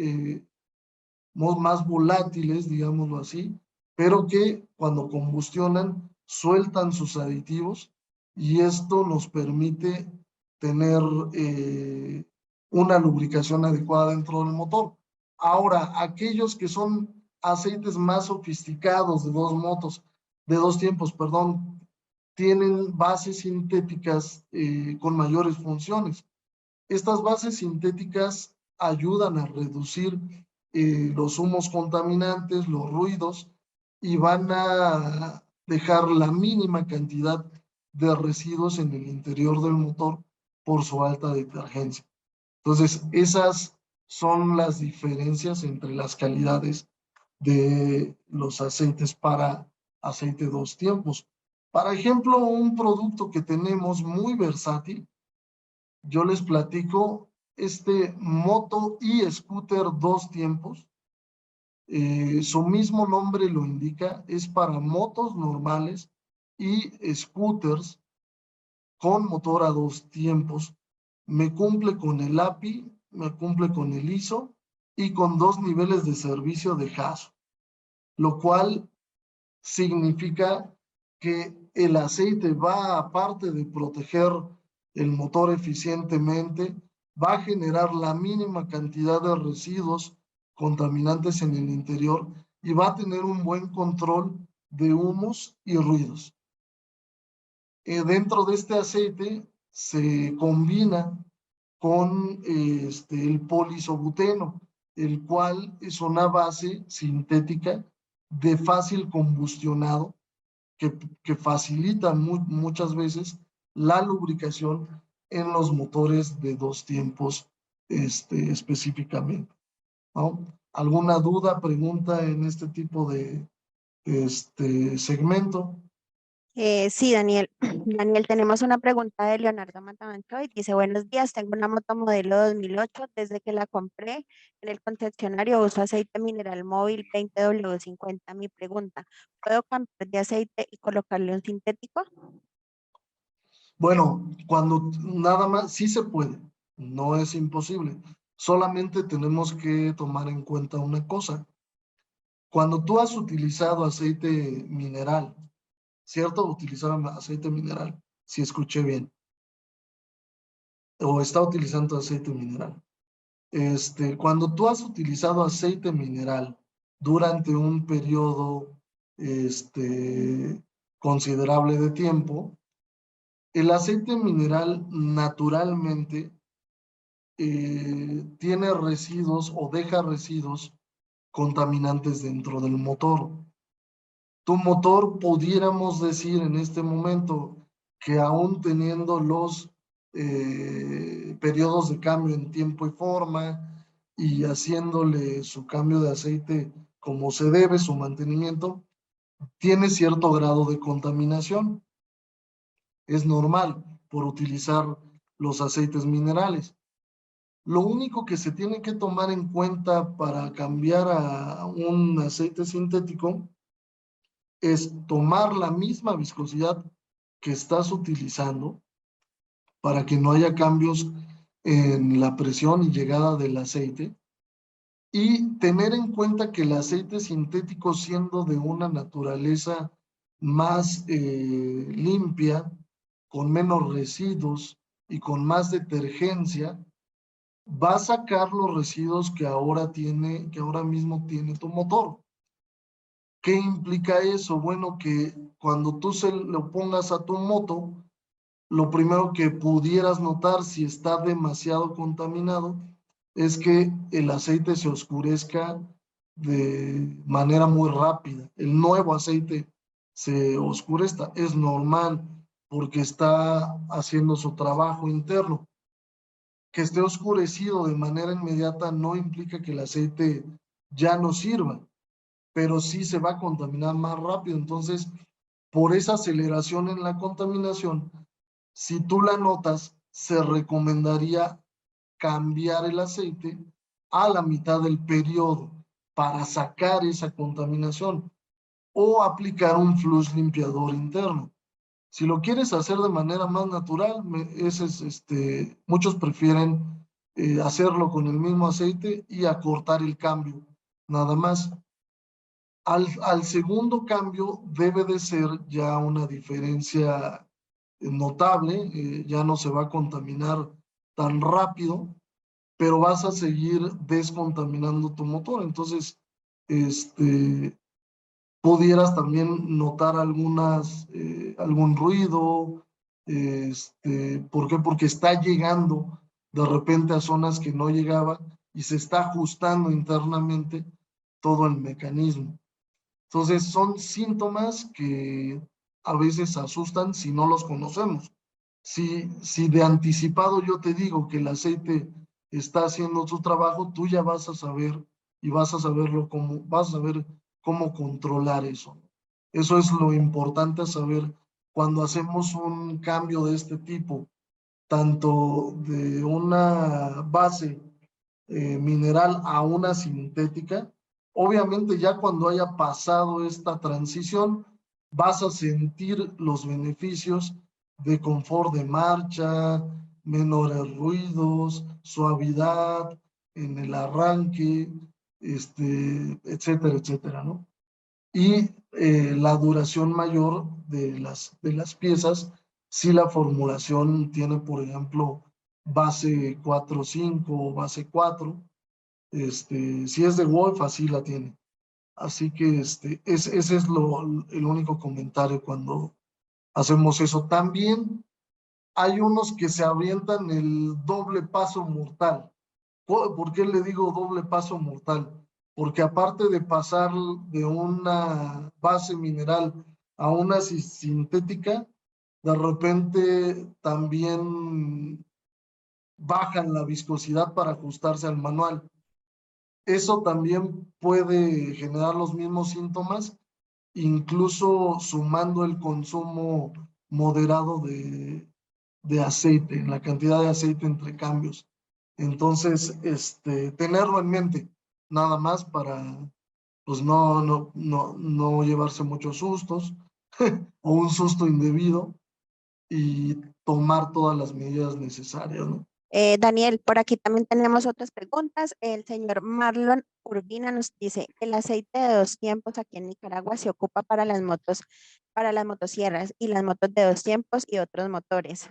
volátiles, digámoslo así, pero que cuando combustionan sueltan sus aditivos, y esto nos permite tener una lubricación adecuada dentro del motor. Ahora, aquellos que son aceites más sofisticados de dos tiempos, perdón, tienen bases sintéticas con mayores funciones. Estas bases sintéticas ayudan a reducir los humos contaminantes, los ruidos, y van a dejar la mínima cantidad de residuos en el interior del motor por su alta detergencia. Entonces, esas son las diferencias entre las calidades de los aceites para aceite dos tiempos. Por ejemplo, un producto que tenemos muy versátil, yo les platico, este moto y scooter dos tiempos, su mismo nombre lo indica, es para motos normales y scooters con motor a dos tiempos. Me cumple con el API, me cumple con el ISO y con dos niveles de servicio de JASO, lo cual significa que el aceite va, aparte de proteger el motor eficientemente, va a generar la mínima cantidad de residuos contaminantes en el interior y va a tener un buen control de humos y ruidos. Dentro de este aceite se combina con el poliisobuteno, el cual es una base sintética de fácil combustionado que facilita muchas veces la lubricación en los motores de dos tiempos específicamente, ¿no? ¿Alguna duda, pregunta en este tipo de segmento? Sí, Daniel. Daniel, tenemos una pregunta de Leonardo Matamanchoy. Dice, buenos días, tengo una moto modelo 2008. Desde que la compré en el concesionario uso aceite mineral móvil 20W50. Mi pregunta, ¿puedo cambiar de aceite y colocarle un sintético? Bueno, cuando nada más, sí se puede, no es imposible. Solamente tenemos que tomar en cuenta una cosa. Cuando tú has utilizado aceite mineral, ¿cierto? Utilizaron aceite mineral, si escuché bien, o está utilizando aceite mineral. Cuando tú has utilizado aceite mineral durante un periodo considerable de tiempo, el aceite mineral naturalmente tiene residuos o deja residuos contaminantes dentro del motor. Tu motor, pudiéramos decir en este momento, que aún teniendo los periodos de cambio en tiempo y forma y haciéndole su cambio de aceite como se debe, su mantenimiento, tiene cierto grado de contaminación. Es normal por utilizar los aceites minerales. Lo único que se tiene que tomar en cuenta para cambiar a un aceite sintético es tomar la misma viscosidad que estás utilizando para que no haya cambios en la presión y llegada del aceite, y tener en cuenta que el aceite sintético, siendo de una naturaleza más limpia, con menos residuos y con más detergencia, va a sacar los residuos que ahora mismo tiene tu motor. ¿Qué implica eso? Bueno, que cuando tú se lo pongas a tu moto, lo primero que pudieras notar si está demasiado contaminado es que el aceite se oscurezca de manera muy rápida. El nuevo aceite se oscurezca, es normal porque está haciendo su trabajo interno. Que esté oscurecido de manera inmediata no implica que el aceite ya no sirva, pero sí se va a contaminar más rápido. Entonces, por esa aceleración en la contaminación, si tú la notas, se recomendaría cambiar el aceite a la mitad del periodo para sacar esa contaminación o aplicar un flush limpiador interno. Si lo quieres hacer de manera más natural, muchos prefieren hacerlo con el mismo aceite y acortar el cambio, nada más. Al segundo cambio debe de ser ya una diferencia notable, ya no se va a contaminar tan rápido, pero vas a seguir descontaminando tu motor. Entonces, pudieras también notar algún ruido. ¿Por qué? Porque está llegando de repente a zonas que no llegaba y se está ajustando internamente todo el mecanismo. Entonces son síntomas que a veces asustan si no los conocemos. Si de anticipado yo te digo que el aceite está haciendo su trabajo, tú ya vas a saber y vas a saber cómo controlar eso. Eso es lo importante saber cuando hacemos un cambio de este tipo, tanto de una base mineral a una sintética. Obviamente ya cuando haya pasado esta transición, vas a sentir los beneficios de confort de marcha, menores ruidos, suavidad en el arranque, etcétera, etcétera, ¿no? Y la duración mayor de las piezas, si la formulación tiene, por ejemplo, base 4.5 o base 4, si es de Wolf, así la tiene. Así que ese es el único comentario cuando hacemos eso. También hay unos que se avientan el doble paso mortal. ¿Por qué le digo doble paso mortal? Porque aparte de pasar de una base mineral a una sintética, de repente también bajan la viscosidad para ajustarse al manual. Eso también puede generar los mismos síntomas, incluso sumando el consumo moderado de aceite, en la cantidad de aceite entre cambios. Entonces, tenerlo en mente, nada más para pues no llevarse muchos sustos o un susto indebido y tomar todas las medidas necesarias, ¿no? Daniel, por aquí también tenemos otras preguntas. El señor Marlon Urbina nos dice, el aceite de dos tiempos aquí en Nicaragua se ocupa para las motos, para las motosierras y las motos de dos tiempos y otros motores.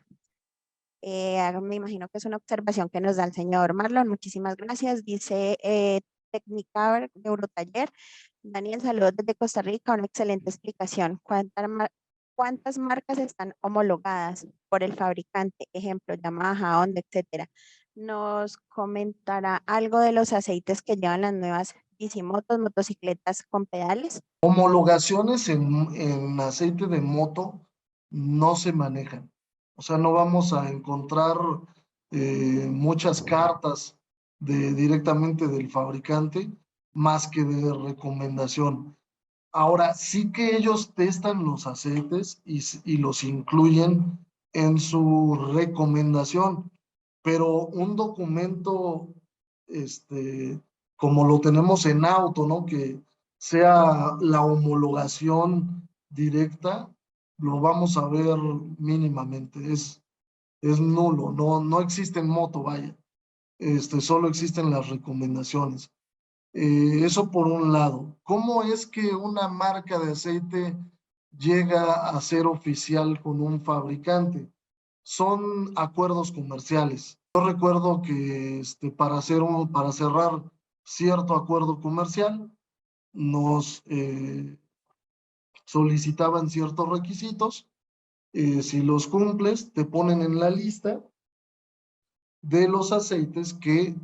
Me imagino que es una observación que nos da el señor Marlon. Muchísimas gracias. Dice Technicar de Eurotaller. Daniel, saludos desde Costa Rica. Una excelente explicación. ¿Cuántas marcas están homologadas por el fabricante? Ejemplo, Yamaha, Honda, etcétera. ¿Nos comentará algo de los aceites que llevan las nuevas bicimotos, motocicletas con pedales? Homologaciones en aceite de moto no se manejan. O sea, no vamos a encontrar muchas cartas directamente del fabricante más que de recomendación. Ahora, sí que ellos testan los aceites y los incluyen en su recomendación, pero un documento, como lo tenemos en auto, ¿no? Que sea la homologación directa, lo vamos a ver mínimamente, es nulo, no existe en moto, vaya, solo existen las recomendaciones. Eso por un lado. ¿Cómo es que una marca de aceite llega a ser oficial con un fabricante? Son acuerdos comerciales. Yo recuerdo que para cerrar cierto acuerdo comercial, nos solicitaban ciertos requisitos. Si los cumples, te ponen en la lista de los aceites que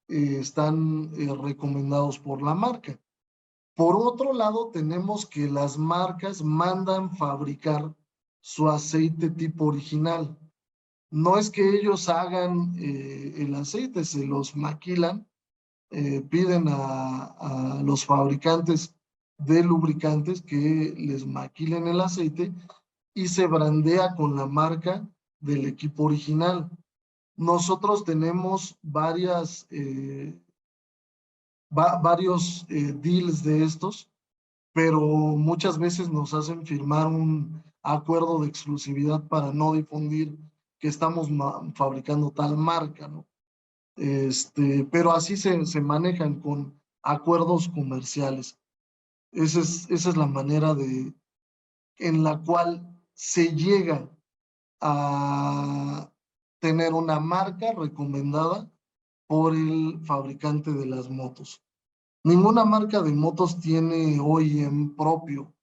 están recomendados por la marca. Por otro lado, tenemos que las marcas mandan fabricar su aceite tipo original. No es que ellos hagan el aceite, se los maquilan, piden a los fabricantes de lubricantes que les maquilen el aceite y se brandea con la marca del equipo original. Nosotros tenemos varios deals de estos, pero muchas veces nos hacen firmar un acuerdo de exclusividad para no difundir que estamos fabricando tal marca, ¿no? Pero así se manejan con acuerdos comerciales. Esa es la manera en la cual se llega a tener una marca recomendada por el fabricante de las motos. Ninguna marca de motos tiene OEM propio.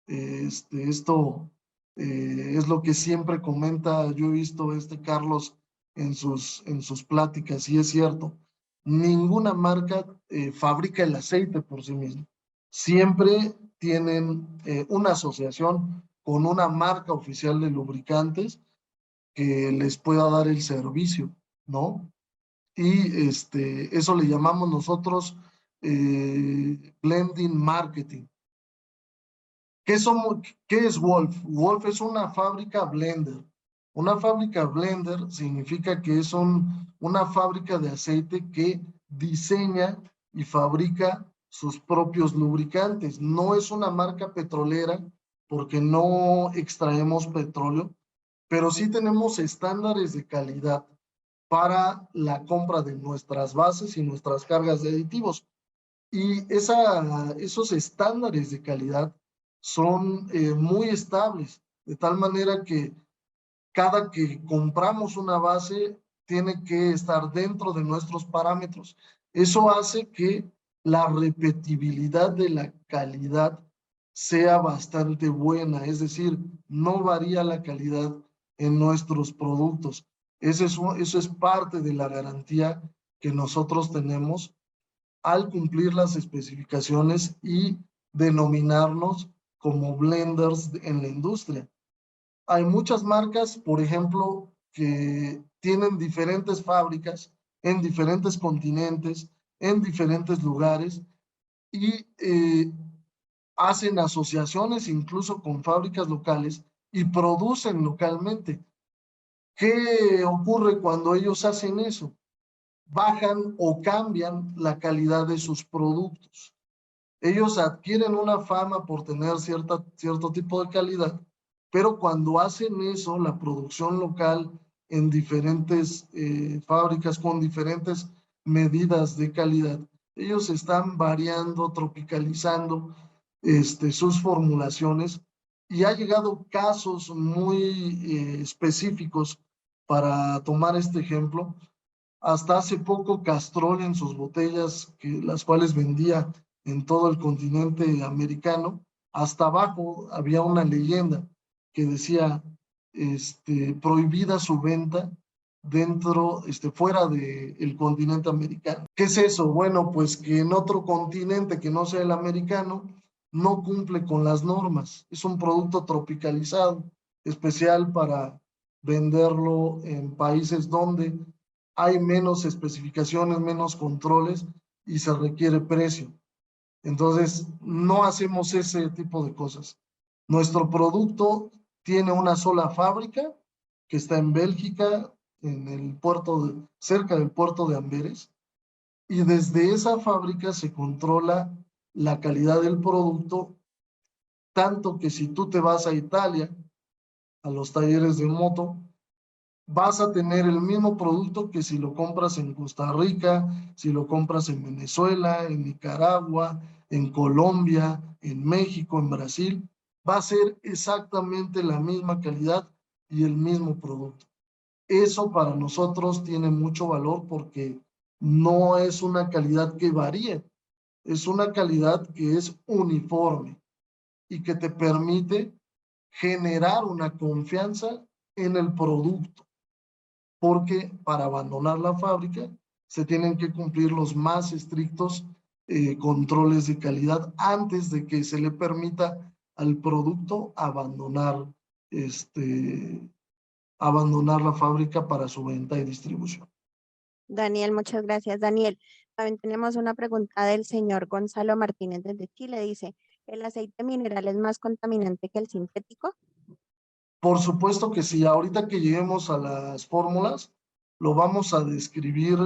Esto es lo que siempre comenta. Yo he visto Carlos en sus pláticas y es cierto. Ninguna marca fabrica el aceite por sí misma. Siempre tienen una asociación con una marca oficial de lubricantes que les pueda dar el servicio, ¿no? Y eso le llamamos nosotros blending marketing. ¿Qué es Wolf? Wolf es una fábrica blender. Una fábrica blender significa que es una fábrica de aceite que diseña y fabrica sus propios lubricantes. No es una marca petrolera porque no extraemos petróleo, pero sí tenemos estándares de calidad para la compra de nuestras bases y nuestras cargas de aditivos. Y esos estándares de calidad son muy estables, de tal manera que cada que compramos una base tiene que estar dentro de nuestros parámetros. Eso hace que la repetibilidad de la calidad sea bastante buena, es decir, no varía la calidad en nuestros productos. Eso es parte de la garantía que nosotros tenemos al cumplir las especificaciones y denominarnos como blenders en la industria. Hay muchas marcas, por ejemplo, que tienen diferentes fábricas en diferentes continentes, en diferentes lugares y hacen asociaciones incluso con fábricas locales y producen localmente. ¿Qué ocurre cuando ellos hacen eso? Bajan o cambian la calidad de sus productos. Ellos adquieren una fama por tener cierto tipo de calidad, pero cuando hacen eso, la producción local en diferentes fábricas con diferentes medidas de calidad, ellos están variando, tropicalizando sus formulaciones y ha llegado casos muy específicos para tomar este ejemplo. Hasta hace poco Castrol en sus botellas, las cuales vendía en todo el continente americano, hasta abajo había una leyenda que decía prohibida su venta fuera del continente americano. ¿Qué es eso? Bueno, pues que en otro continente que no sea el americano no cumple con las normas. Es un producto tropicalizado, especial para venderlo en países donde hay menos especificaciones, menos controles y se requiere precio. Entonces, no hacemos ese tipo de cosas. Nuestro producto tiene una sola fábrica que está en Bélgica, en el cerca del puerto de Amberes, y desde esa fábrica se controla la calidad del producto, tanto que si tú te vas a Italia, a los talleres de moto, vas a tener el mismo producto que si lo compras en Costa Rica, si lo compras en Venezuela, en Nicaragua, en Colombia, en México, en Brasil. Va a ser exactamente la misma calidad y el mismo producto. Eso para nosotros tiene mucho valor porque no es una calidad que varíe, es una calidad que es uniforme. y que te permite generar una confianza en el producto, porque para abandonar la fábrica se tienen que cumplir los más estrictos controles de calidad antes de que se le permita al producto abandonar la fábrica para su venta y distribución. Daniel, muchas gracias. Daniel, también tenemos una pregunta del señor Gonzalo Martínez desde Chile. Dice, ¿el aceite mineral es más contaminante que el sintético? Por supuesto que sí, ahorita que lleguemos a las fórmulas, lo vamos a describir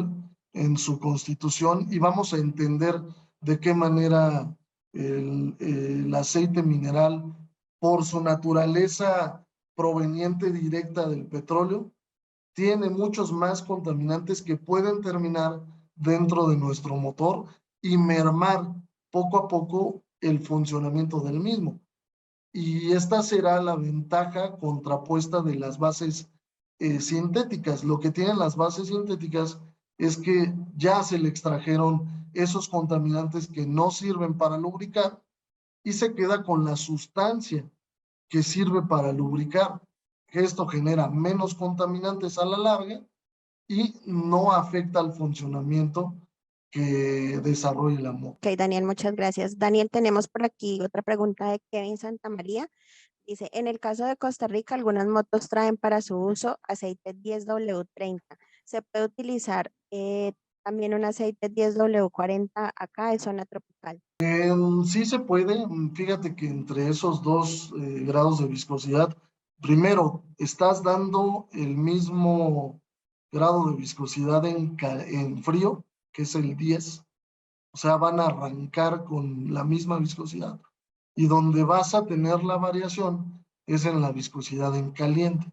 en su constitución y vamos a entender de qué manera el aceite mineral, por su naturaleza proveniente directa del petróleo, tiene muchos más contaminantes que pueden terminar dentro de nuestro motor y mermar poco a poco el funcionamiento del mismo. Y esta será la ventaja contrapuesta de las bases sintéticas. Lo que tienen las bases sintéticas es que ya se le extrajeron esos contaminantes que no sirven para lubricar y se queda con la sustancia que sirve para lubricar. Esto genera menos contaminantes a la larga y no afecta al funcionamiento que desarrolla la moto. Ok, Daniel, muchas gracias. Daniel, tenemos por aquí otra pregunta de Kevin Santamaría. Dice, en el caso de Costa Rica, algunas motos traen para su uso aceite 10W30. ¿Se puede utilizar también un aceite 10W40 acá en zona tropical? Sí se puede, fíjate que entre esos dos grados de viscosidad, primero, estás dando el mismo grado de viscosidad en frío, que es el 10, o sea, van a arrancar con la misma viscosidad. Y donde vas a tener la variación es en la viscosidad en caliente,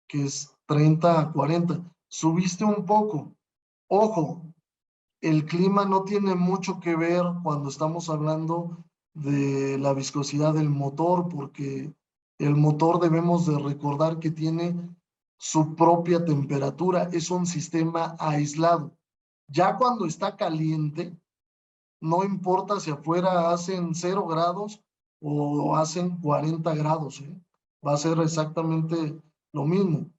que es 30 a 40. Subiste un poco. Ojo, el clima no tiene mucho que ver cuando estamos hablando de la viscosidad del motor, porque el motor debemos de recordar que tiene su propia temperatura, es un sistema aislado. Ya cuando está caliente, no importa si afuera hacen 0 grados o hacen 40 grados, ¿eh? Va a ser exactamente lo mismo.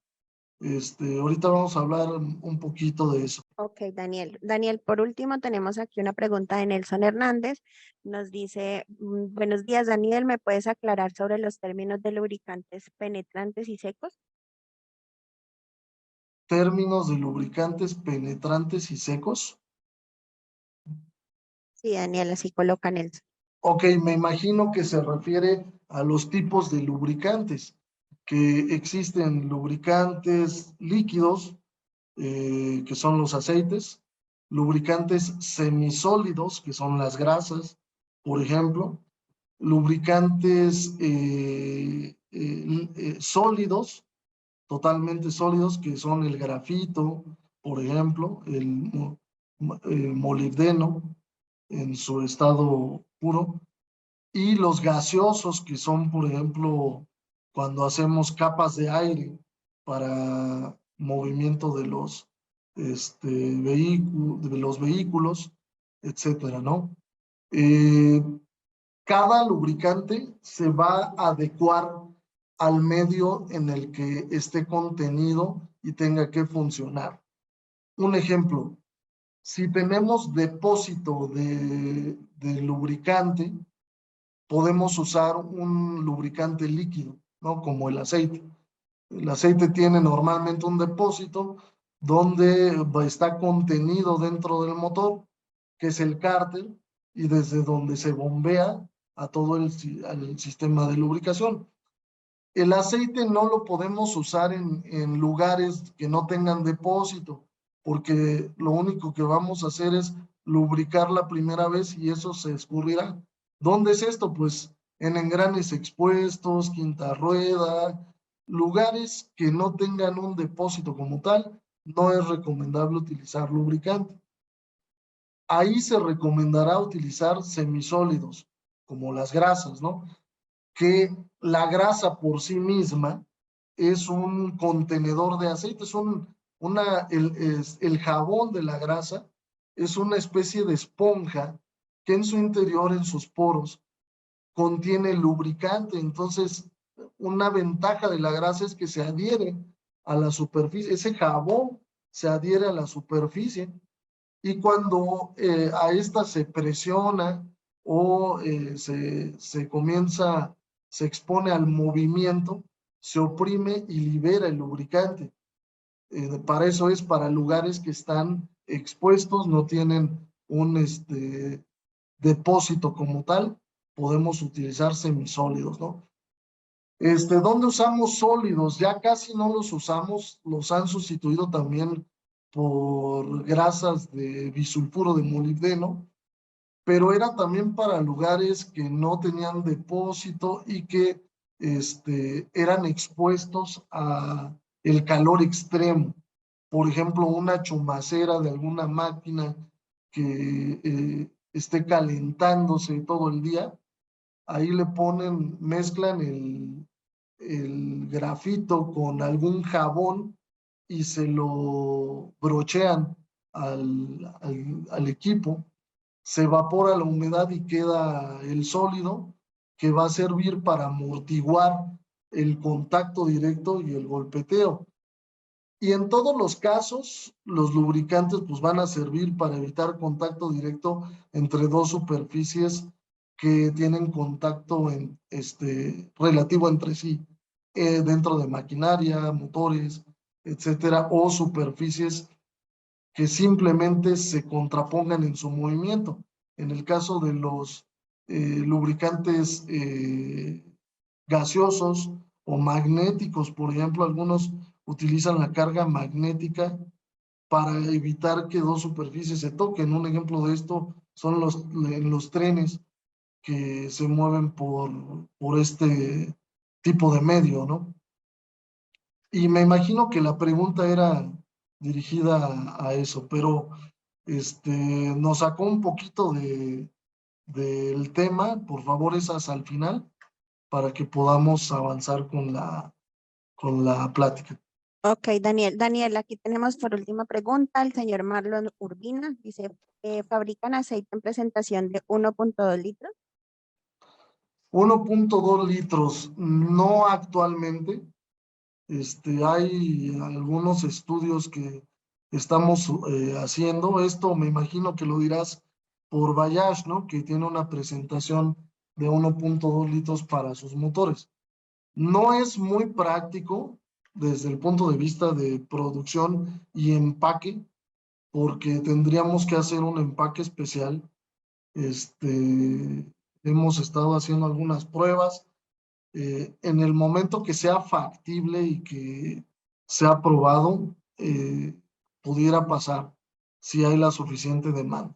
Ahorita vamos a hablar un poquito de eso. Ok, Daniel. Daniel, por último, tenemos aquí una pregunta de Nelson Hernández. Nos dice, buenos días, Daniel, ¿me puedes aclarar sobre los términos de lubricantes penetrantes y secos? Términos de lubricantes penetrantes y secos. Sí, Daniel, así coloca Nelson. Ok, me imagino que se refiere a los tipos de lubricantes, que existen lubricantes líquidos, que son los aceites, lubricantes semisólidos, que son las grasas, por ejemplo, lubricantes sólidos, totalmente sólidos, que son el grafito, por ejemplo, el molibdeno en su estado puro, y los gaseosos, que son, por ejemplo, cuando hacemos capas de aire para movimiento de los vehículos, etcétera, ¿no? Eh, Cada lubricante se va a adecuar al medio en el que esté contenido y tenga que funcionar. Un ejemplo, si tenemos depósito de lubricante, podemos usar un lubricante líquido, ¿no? Como el aceite. El aceite tiene normalmente un depósito donde está contenido dentro del motor, que es el cárter, y desde donde se bombea a todo al sistema de lubricación. El aceite no lo podemos usar en lugares que no tengan depósito, porque lo único que vamos a hacer es lubricar la primera vez y eso se escurrirá. ¿Dónde es esto? Pues en engranes expuestos, quinta rueda, lugares que no tengan un depósito como tal, no es recomendable utilizar lubricante. Ahí se recomendará utilizar semisólidos, como las grasas, ¿no? Que la grasa por sí misma es un contenedor de aceite, el jabón de la grasa es una especie de esponja que en su interior, en sus poros, contiene lubricante. Entonces, una ventaja de la grasa es que se adhiere a la superficie. Ese jabón se adhiere a la superficie y cuando a esta se presiona o se comienza, se expone al movimiento, se oprime y libera el lubricante. Para eso es para lugares que están expuestos, no tienen un depósito como tal, podemos utilizar semisólidos, ¿no? ¿Dónde usamos sólidos? Ya casi no los usamos, los han sustituido también por grasas de bisulfuro de molibdeno, pero era también para lugares que no tenían depósito y que eran expuestos a el calor extremo. Por ejemplo, una chumacera de alguna máquina que esté calentándose todo el día, ahí le ponen, mezclan el grafito con algún jabón y se lo brochean al equipo, se evapora la humedad y queda el sólido que va a servir para amortiguar el contacto directo y el golpeteo. Y en todos los casos, los lubricantes pues van a servir para evitar contacto directo entre dos superficies que tienen contacto relativo entre sí, dentro de maquinaria, motores, etcétera, o superficies que simplemente se contrapongan en su movimiento. En el caso de los lubricantes gaseosos o magnéticos, por ejemplo, algunos utilizan la carga magnética para evitar que dos superficies se toquen. Un ejemplo de esto son los trenes que se mueven por este tipo de medio, ¿no? Y me imagino que la pregunta era dirigida a eso, pero nos sacó un poquito del tema. Por favor, esas al final para que podamos avanzar con la plática. Ok, Daniel. Daniel, aquí tenemos por última pregunta el señor Marlon Urbina. Dice, ¿fabrican aceite en presentación de 1.2 litros? 1.2 litros, no actualmente. Hay algunos estudios que estamos haciendo. Esto me imagino que lo dirás por Bayash, ¿no? Que tiene una presentación de 1.2 litros para sus motores. No es muy práctico desde el punto de vista de producción y empaque, porque tendríamos que hacer un empaque especial. Hemos estado haciendo algunas pruebas. En el momento que sea factible y que sea aprobado, pudiera pasar si hay la suficiente demanda.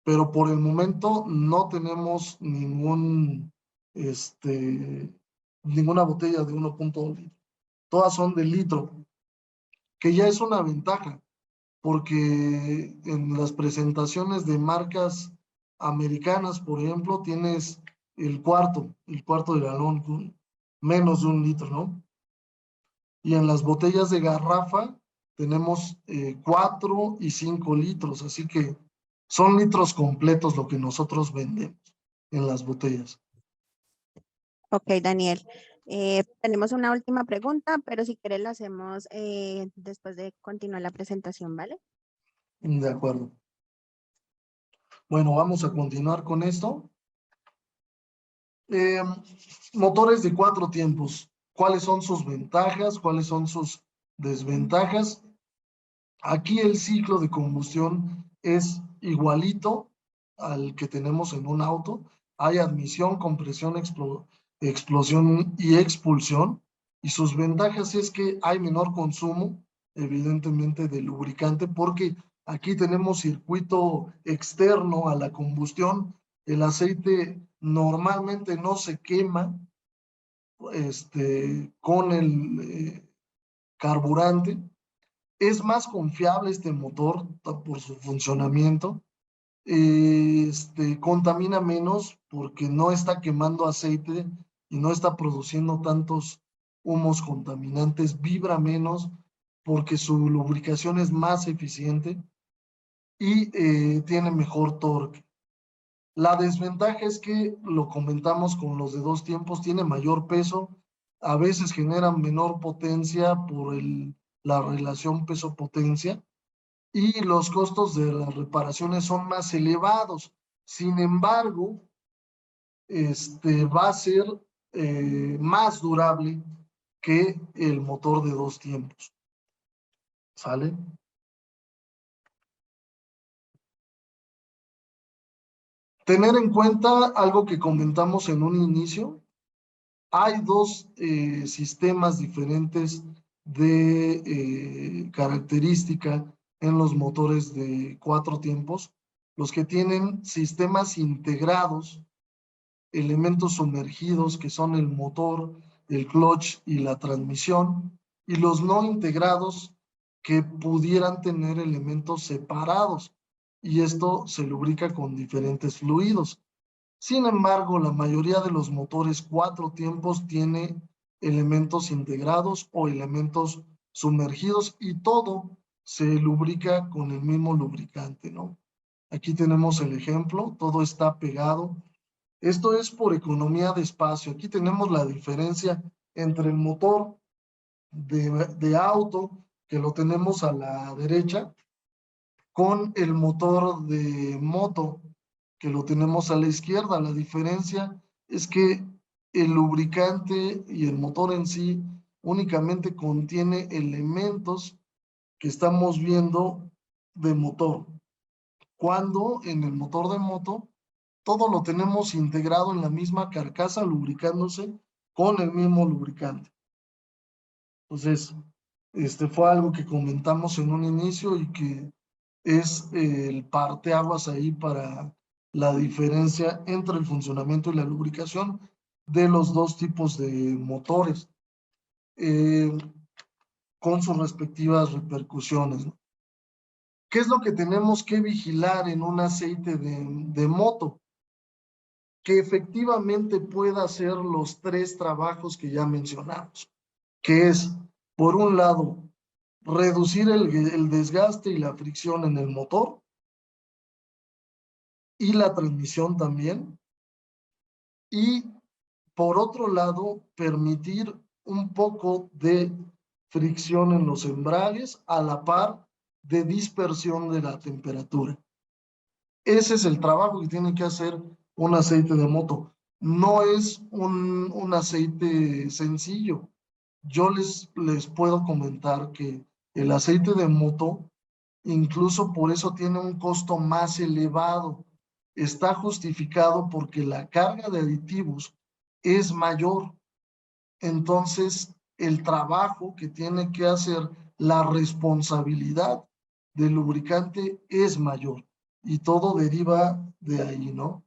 Pero por el momento no tenemos ninguna botella de 1.2 litros. Todas son de litro, que ya es una ventaja, porque en las presentaciones de marcas americanas, por ejemplo, tienes el cuarto de galón con menos de 1 litro, ¿no? Y en las botellas de garrafa tenemos 4 y 5 litros, así que son litros completos lo que nosotros vendemos en las botellas. Ok, Daniel. Tenemos una última pregunta, pero si quieres la hacemos después de continuar la presentación, ¿vale? De acuerdo. Bueno, vamos a continuar con esto. Eh, Motores de 4 tiempos. ¿Cuáles son sus ventajas? ¿Cuáles son sus desventajas? Aquí el ciclo de combustión es igualito al que tenemos en un auto. Hay admisión, compresión, explosión y expulsión. Y sus ventajas es que hay menor consumo, evidentemente, de lubricante, porque aquí tenemos circuito externo a la combustión. El aceite normalmente no se quema con el carburante. Es más confiable este motor por su funcionamiento. Contamina menos porque no está quemando aceite y no está produciendo tantos humos contaminantes. Vibra menos porque su lubricación es más eficiente y tiene mejor torque. La desventaja es que, lo comentamos con los de 2 tiempos, tiene mayor peso, a veces generan menor potencia por la relación peso-potencia, y los costos de las reparaciones son más elevados. Sin embargo, va a ser más durable que el motor de 2 tiempos. ¿Sale? Tener en cuenta algo que comentamos en un inicio. Hay dos sistemas diferentes de característica en los motores de 4 tiempos. Los que tienen sistemas integrados, elementos sumergidos que son el motor, el clutch y la transmisión, y los no integrados que pudieran tener elementos separados, y esto se lubrica con diferentes fluidos. Sin embargo, la mayoría de los motores 4 tiempos tiene elementos integrados o elementos sumergidos, y todo se lubrica con el mismo lubricante, ¿no? Aquí tenemos el ejemplo, todo está pegado. Esto es por economía de espacio. Aquí tenemos la diferencia entre el motor de auto, que lo tenemos a la derecha, con el motor de moto, que lo tenemos a la izquierda. La diferencia es que el lubricante y el motor en sí únicamente contiene elementos que estamos viendo de motor, cuando en el motor de moto todo lo tenemos integrado en la misma carcasa, lubricándose con el mismo lubricante. Entonces, fue algo que comentamos en un inicio y que es el parteaguas ahí para la diferencia entre el funcionamiento y la lubricación de los dos tipos de motores, eh, con sus respectivas repercusiones, ¿no? ¿Qué es lo que tenemos que vigilar en un aceite de moto? Que efectivamente pueda hacer los 3 trabajos que ya mencionamos, que es, por un lado, reducir el desgaste y la fricción en el motor y la transmisión también, y por otro lado, permitir un poco de fricción en los embragues a la par de dispersión de la temperatura. Ese es el trabajo que tiene que hacer un aceite de moto. No es un aceite sencillo. Yo les puedo comentar que el aceite de moto, incluso por eso tiene un costo más elevado. Está justificado porque la carga de aditivos es mayor. Entonces, el trabajo que tiene que hacer, la responsabilidad del lubricante es mayor, y todo deriva de ahí, ¿no?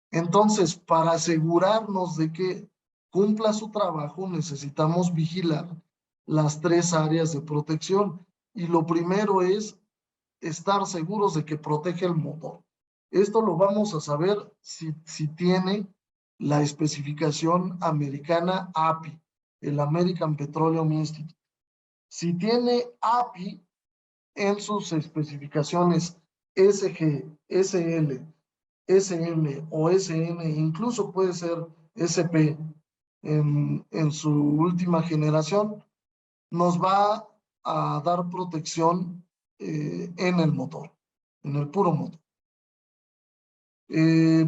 Entonces, para asegurarnos de que cumpla su trabajo, necesitamos vigilar las 3 áreas de protección. Y lo primero es estar seguros de que protege el motor. Esto lo vamos a saber si tiene la especificación americana API, el American Petroleum Institute. Si tiene API en sus especificaciones SG, SL, SM o SN, incluso puede ser SP en su última generación, nos va a dar protección en el motor, en el puro motor.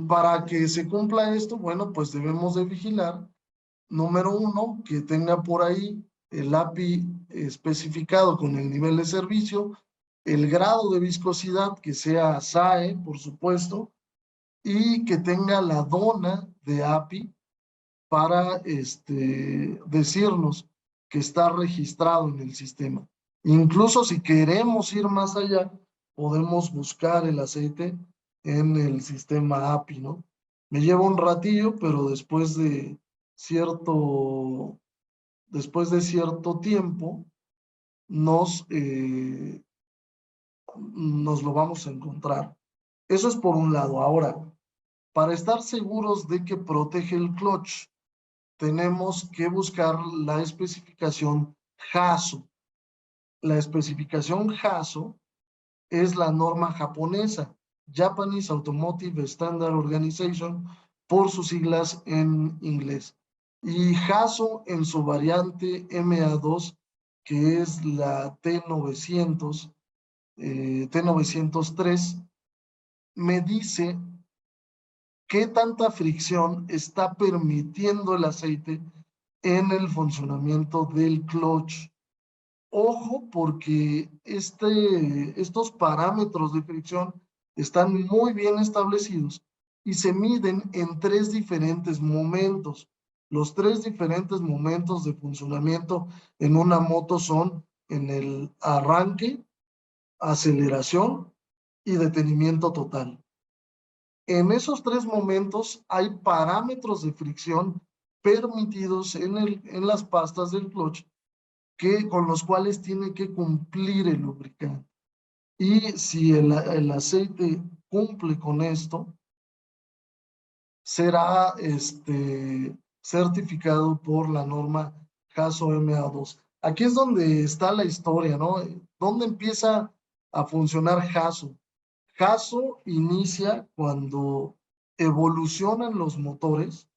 Para que se cumpla esto, bueno, pues debemos de vigilar, número 1, que tenga por ahí el API especificado con el nivel de servicio, el grado de viscosidad, que sea SAE, por supuesto, y que tenga la dona de API para decirnos que está registrado en el sistema. Incluso si queremos ir más allá, podemos buscar el aceite en el sistema API, ¿no? Me lleva un ratillo, pero después de cierto tiempo nos lo vamos a encontrar. Eso es por un lado. Ahora, para estar seguros de que protege el clutch, tenemos que buscar la especificación JASO. La especificación JASO es la norma japonesa. Japanese Automotive Standard Organization, por sus siglas en inglés. Y Haso en su variante MA2, que es la T900, T903, me dice qué tanta fricción está permitiendo el aceite en el funcionamiento del clutch. Ojo, porque estos parámetros de fricción están muy bien establecidos y se miden en tres diferentes momentos. Los tres diferentes momentos de funcionamiento en una moto son en el arranque, aceleración y detenimiento total. En esos tres momentos hay parámetros de fricción permitidos en las pastas del clutch con los cuales tiene que cumplir el lubricante. Y si el aceite cumple con esto, será certificado por la norma Haso MA2. Aquí es donde está la historia, ¿no? ¿Dónde empieza a funcionar Haso? Haso inicia cuando evolucionan los motores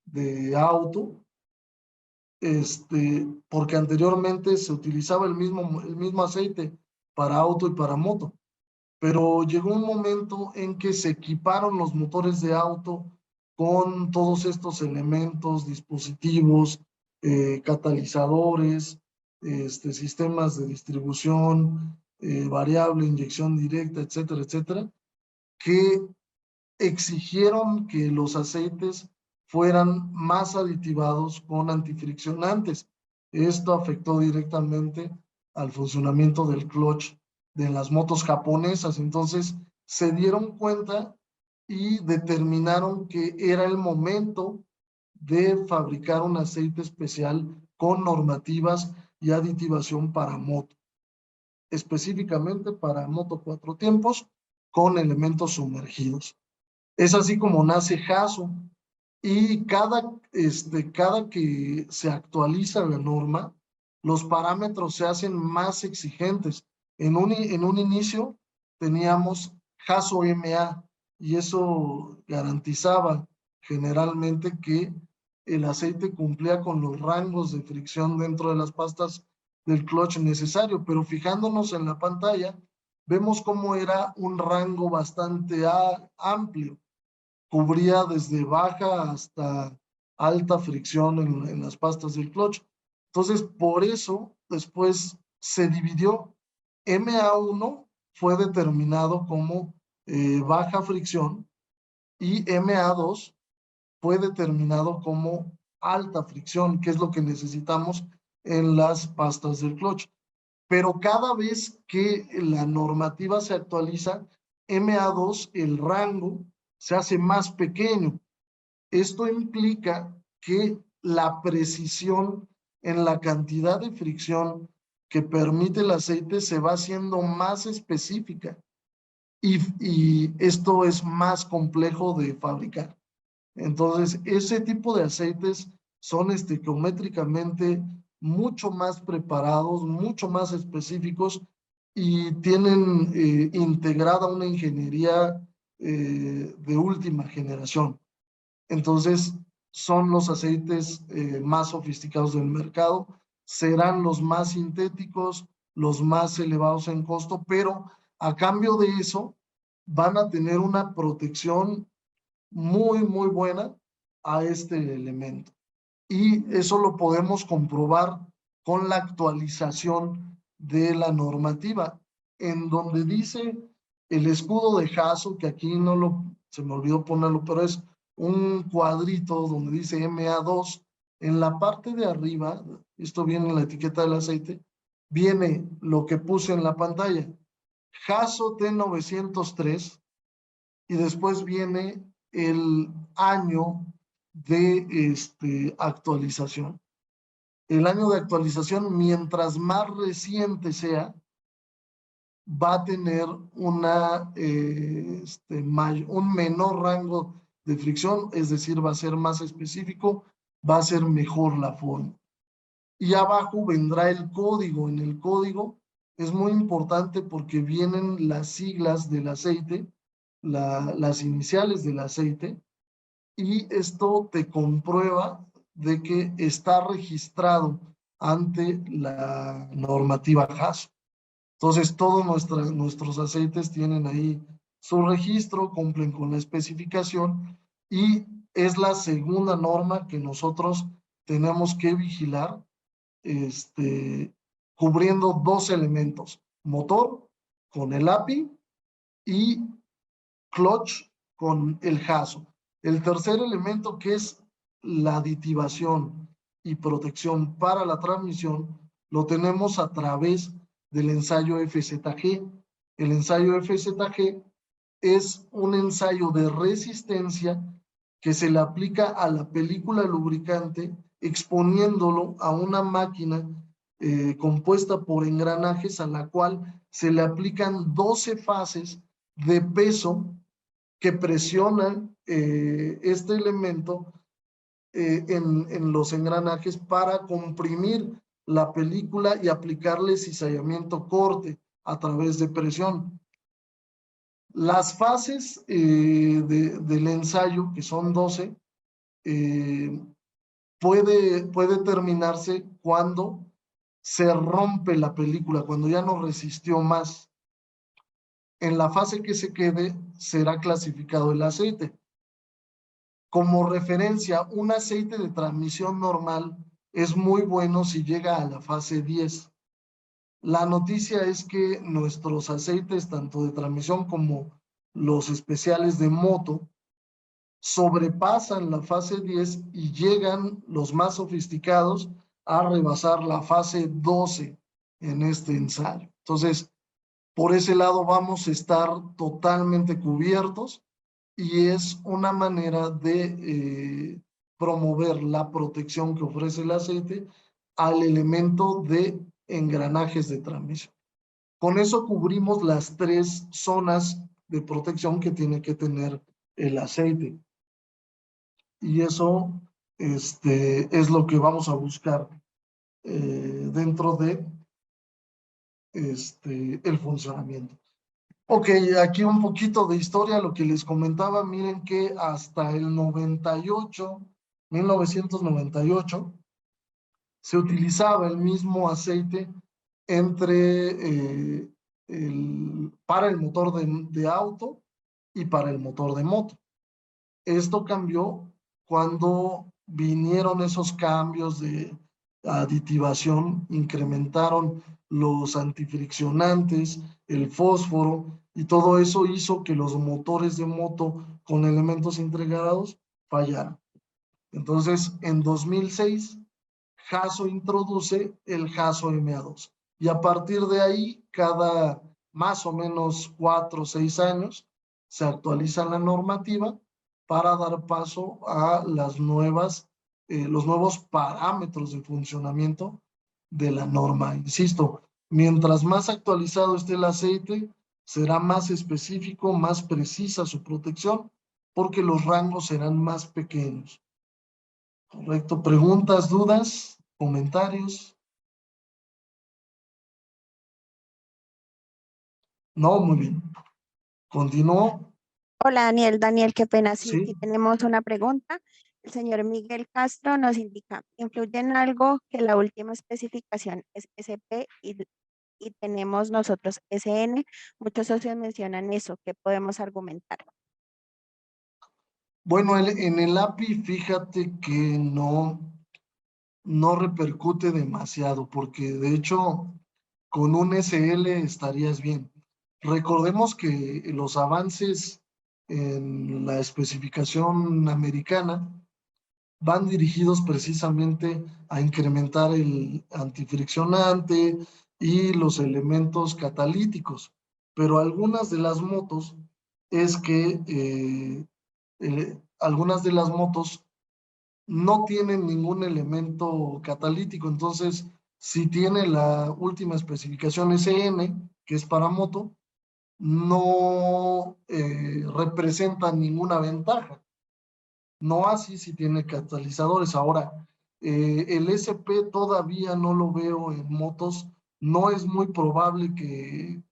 de auto, porque anteriormente se utilizaba el mismo aceite para auto y para moto, pero llegó un momento en que se equiparon los motores de auto con todos estos elementos, dispositivos, catalizadores, sistemas de distribución, variable, inyección directa, etcétera, etcétera, que exigieron que los aceites fueran más aditivados con antifriccionantes. Esto afectó directamente al funcionamiento del clutch de las motos japonesas. Entonces se dieron cuenta y determinaron que era el momento de fabricar un aceite especial con normativas y aditivación para moto, específicamente para moto 4 tiempos con elementos sumergidos. Es así como nace Haso. Y cada que se actualiza la norma, los parámetros se hacen más exigentes. En un inicio teníamos Haso MA y eso garantizaba generalmente que el aceite cumplía con los rangos de fricción dentro de las pastas del clutch necesario, pero fijándonos en la pantalla, vemos cómo era un rango bastante amplio, cubría desde baja hasta alta fricción en las pastas del clutch. Entonces, por eso después se dividió. MA1 fue determinado como baja fricción y MA2 fue determinado como alta fricción, que es lo que necesitamos en las pastas del clutch. Pero cada vez que la normativa se actualiza, MA2, el rango, se hace más pequeño. Esto implica que la precisión en la cantidad de fricción que permite el aceite se va haciendo más específica y esto es más complejo de fabricar. Entonces, ese tipo de aceites son estequiométricamente mucho más preparados, mucho más específicos y tienen integrada una ingeniería de última generación. Entonces, son los aceites más sofisticados del mercado, serán los más sintéticos, los más elevados en costo, pero a cambio de eso van a tener una protección muy, muy buena a este elemento. Y eso lo podemos comprobar con la actualización de la normativa, en donde dice el escudo de Haso, que aquí se me olvidó ponerlo, pero es un cuadrito donde dice MA2. En la parte de arriba, esto viene en la etiqueta del aceite, viene lo que puse en la pantalla, Haso T903, y después viene el año de actualización. El año de actualización, mientras más reciente sea, va a tener un menor rango de fricción, es decir, va a ser más específico, va a ser mejor la forma. Y abajo vendrá el código. En el código es muy importante porque vienen las siglas del aceite las iniciales del aceite, y esto te comprueba de que está registrado ante la normativa JAS. Entonces, todos nuestros aceites tienen ahí su registro, cumplen con la especificación, y es la segunda norma que nosotros tenemos que vigilar, cubriendo dos elementos: motor con el API y clutch con el jaso. El tercer elemento, que es la aditivación y protección para la transmisión, lo tenemos a través del ensayo FZG. El ensayo FZG es un ensayo de resistencia que se le aplica a la película lubricante, exponiéndolo a una máquina compuesta por engranajes, a la cual se le aplican 12 fases de peso que presionan este elemento en los engranajes para comprimir la película y aplicarle cizallamiento corte a través de presión. Las fases del ensayo, que son 12, puede terminarse cuando se rompe la película, cuando ya no resistió más. En la fase que se quede será clasificado el aceite. Como referencia, un aceite de transmisión normal es muy bueno si llega a la fase 10. La noticia es que nuestros aceites, tanto de transmisión como los especiales de moto, sobrepasan la fase 10 y llegan los más sofisticados a rebasar la fase 12 en este ensayo. Entonces, por ese lado vamos a estar totalmente cubiertos, y es una manera de promover la protección que ofrece el aceite al elemento de engranajes de transmisión. Con eso cubrimos las tres zonas de protección que tiene que tener el aceite. Y eso es lo que vamos a buscar dentro de el funcionamiento. Ok, aquí un poquito de historia, lo que les comentaba. Miren que hasta el 1998, se utilizaba el mismo aceite para el motor de auto y para el motor de moto. Esto cambió cuando vinieron esos cambios de aditivación, incrementaron los antifriccionantes, el fósforo, y todo eso hizo que los motores de moto con elementos integrados fallaran. Entonces, en 2006, Haso introduce el Haso MA2. Y a partir de ahí, cada más o menos 4 o 6 años, se actualiza la normativa para dar paso a los nuevos parámetros de funcionamiento de la norma. Insisto, mientras más actualizado esté el aceite, será más específico, más precisa su protección, porque los rangos serán más pequeños. Correcto. ¿Preguntas, dudas, comentarios? No, muy bien. Continúo. Hola Daniel, qué pena, sí, Sí. aquí tenemos una pregunta. El señor Miguel Castro nos indica, ¿influye en algo que la última especificación es SP y tenemos nosotros SN? Muchos socios mencionan eso, ¿qué podemos argumentar? Bueno, en el API, fíjate que no repercute demasiado, porque de hecho con un SL estarías bien. Recordemos que los avances en la especificación americana van dirigidos precisamente a incrementar el antifriccionante y los elementos catalíticos, pero algunas de las motos algunas de las motos no tienen ningún elemento catalítico. Entonces, si tiene la última especificación SN, que es para moto, no representa ninguna ventaja. No así si tiene catalizadores. Ahora, el SP todavía no lo veo en motos. No es muy probable que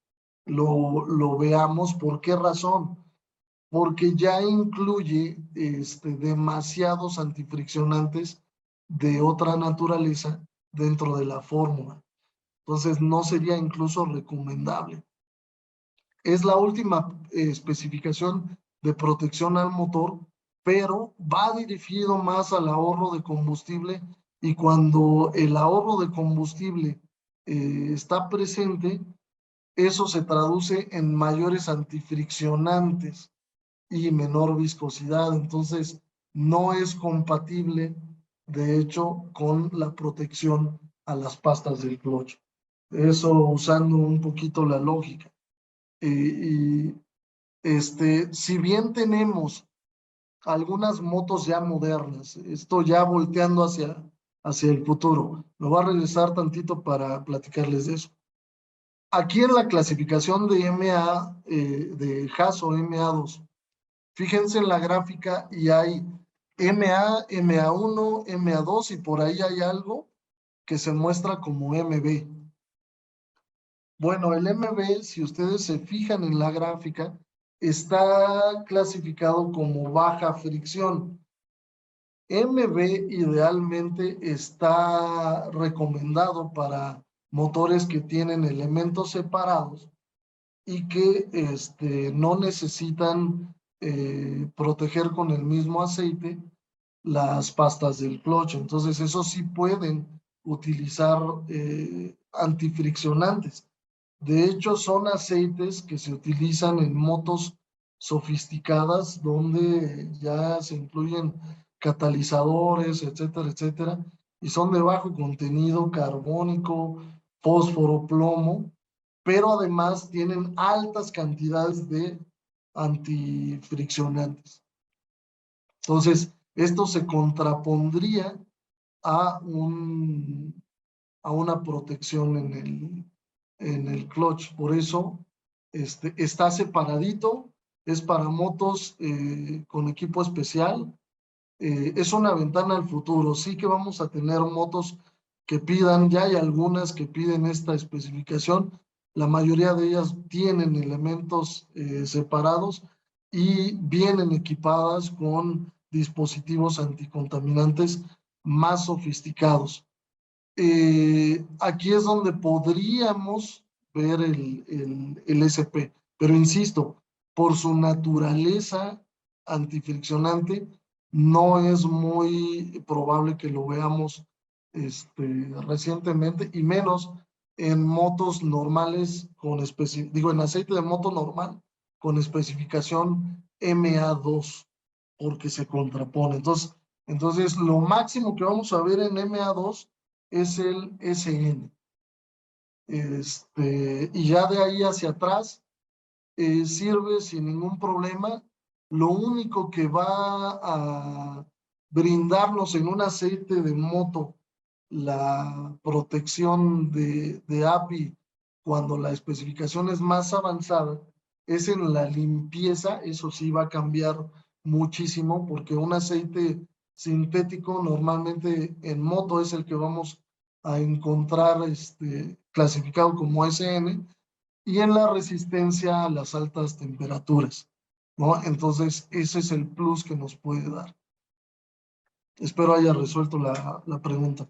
lo veamos. ¿Por qué razón? porque ya incluye demasiados antifriccionantes de otra naturaleza dentro de la fórmula. Entonces no sería incluso recomendable. Es la última especificación de protección al motor, pero va dirigido más al ahorro de combustible, y cuando el ahorro de combustible está presente, eso se traduce en mayores antifriccionantes y menor viscosidad. Entonces, no es compatible, de hecho, con la protección a las pastas del clutch. Eso usando un poquito la lógica. Y si bien tenemos algunas motos ya modernas, esto ya volteando hacia el futuro, me voy a regresar tantito para platicarles de eso. Aquí en la clasificación de MA, de Haas o MA2, fíjense en la gráfica y hay MA, MA1, MA2 y por ahí hay algo que se muestra como MB. Bueno, el MB, si ustedes se fijan en la gráfica, está clasificado como baja fricción. MB idealmente está recomendado para motores que tienen elementos separados y que no necesitan proteger con el mismo aceite las pastas del clutch. Entonces, eso sí pueden utilizar antifriccionantes. De hecho, son aceites que se utilizan en motos sofisticadas donde ya se incluyen catalizadores, etcétera, etcétera, y son de bajo contenido carbónico, fósforo, plomo, pero además tienen altas cantidades de antifriccionantes. Entonces, esto se contrapondría a, a una protección en el clutch. Por eso está separadito, es para motos con equipo especial. Es una ventana al futuro. Sí que vamos a tener motos que pidan, ya hay algunas que piden esta especificación. La mayoría de ellas tienen elementos separados y vienen equipadas con dispositivos anticontaminantes más sofisticados. Aquí es donde podríamos ver el SP, pero insisto, por su naturaleza antifriccionante, no es muy probable que lo veamos recientemente, y menos en motos normales en aceite de moto normal con especificación MA2, porque se contrapone. Entonces, lo máximo que vamos a ver en MA2 es el SN. Y ya de ahí hacia atrás sirve sin ningún problema. Lo único que va a brindarnos en un aceite de moto la protección de API cuando la especificación es más avanzada es en la limpieza. Eso sí va a cambiar muchísimo, porque un aceite sintético normalmente en moto es el que vamos a encontrar clasificado como SN, y en la resistencia a las altas temperaturas, ¿no? Entonces, ese es el plus que nos puede dar. Espero haya resuelto la pregunta.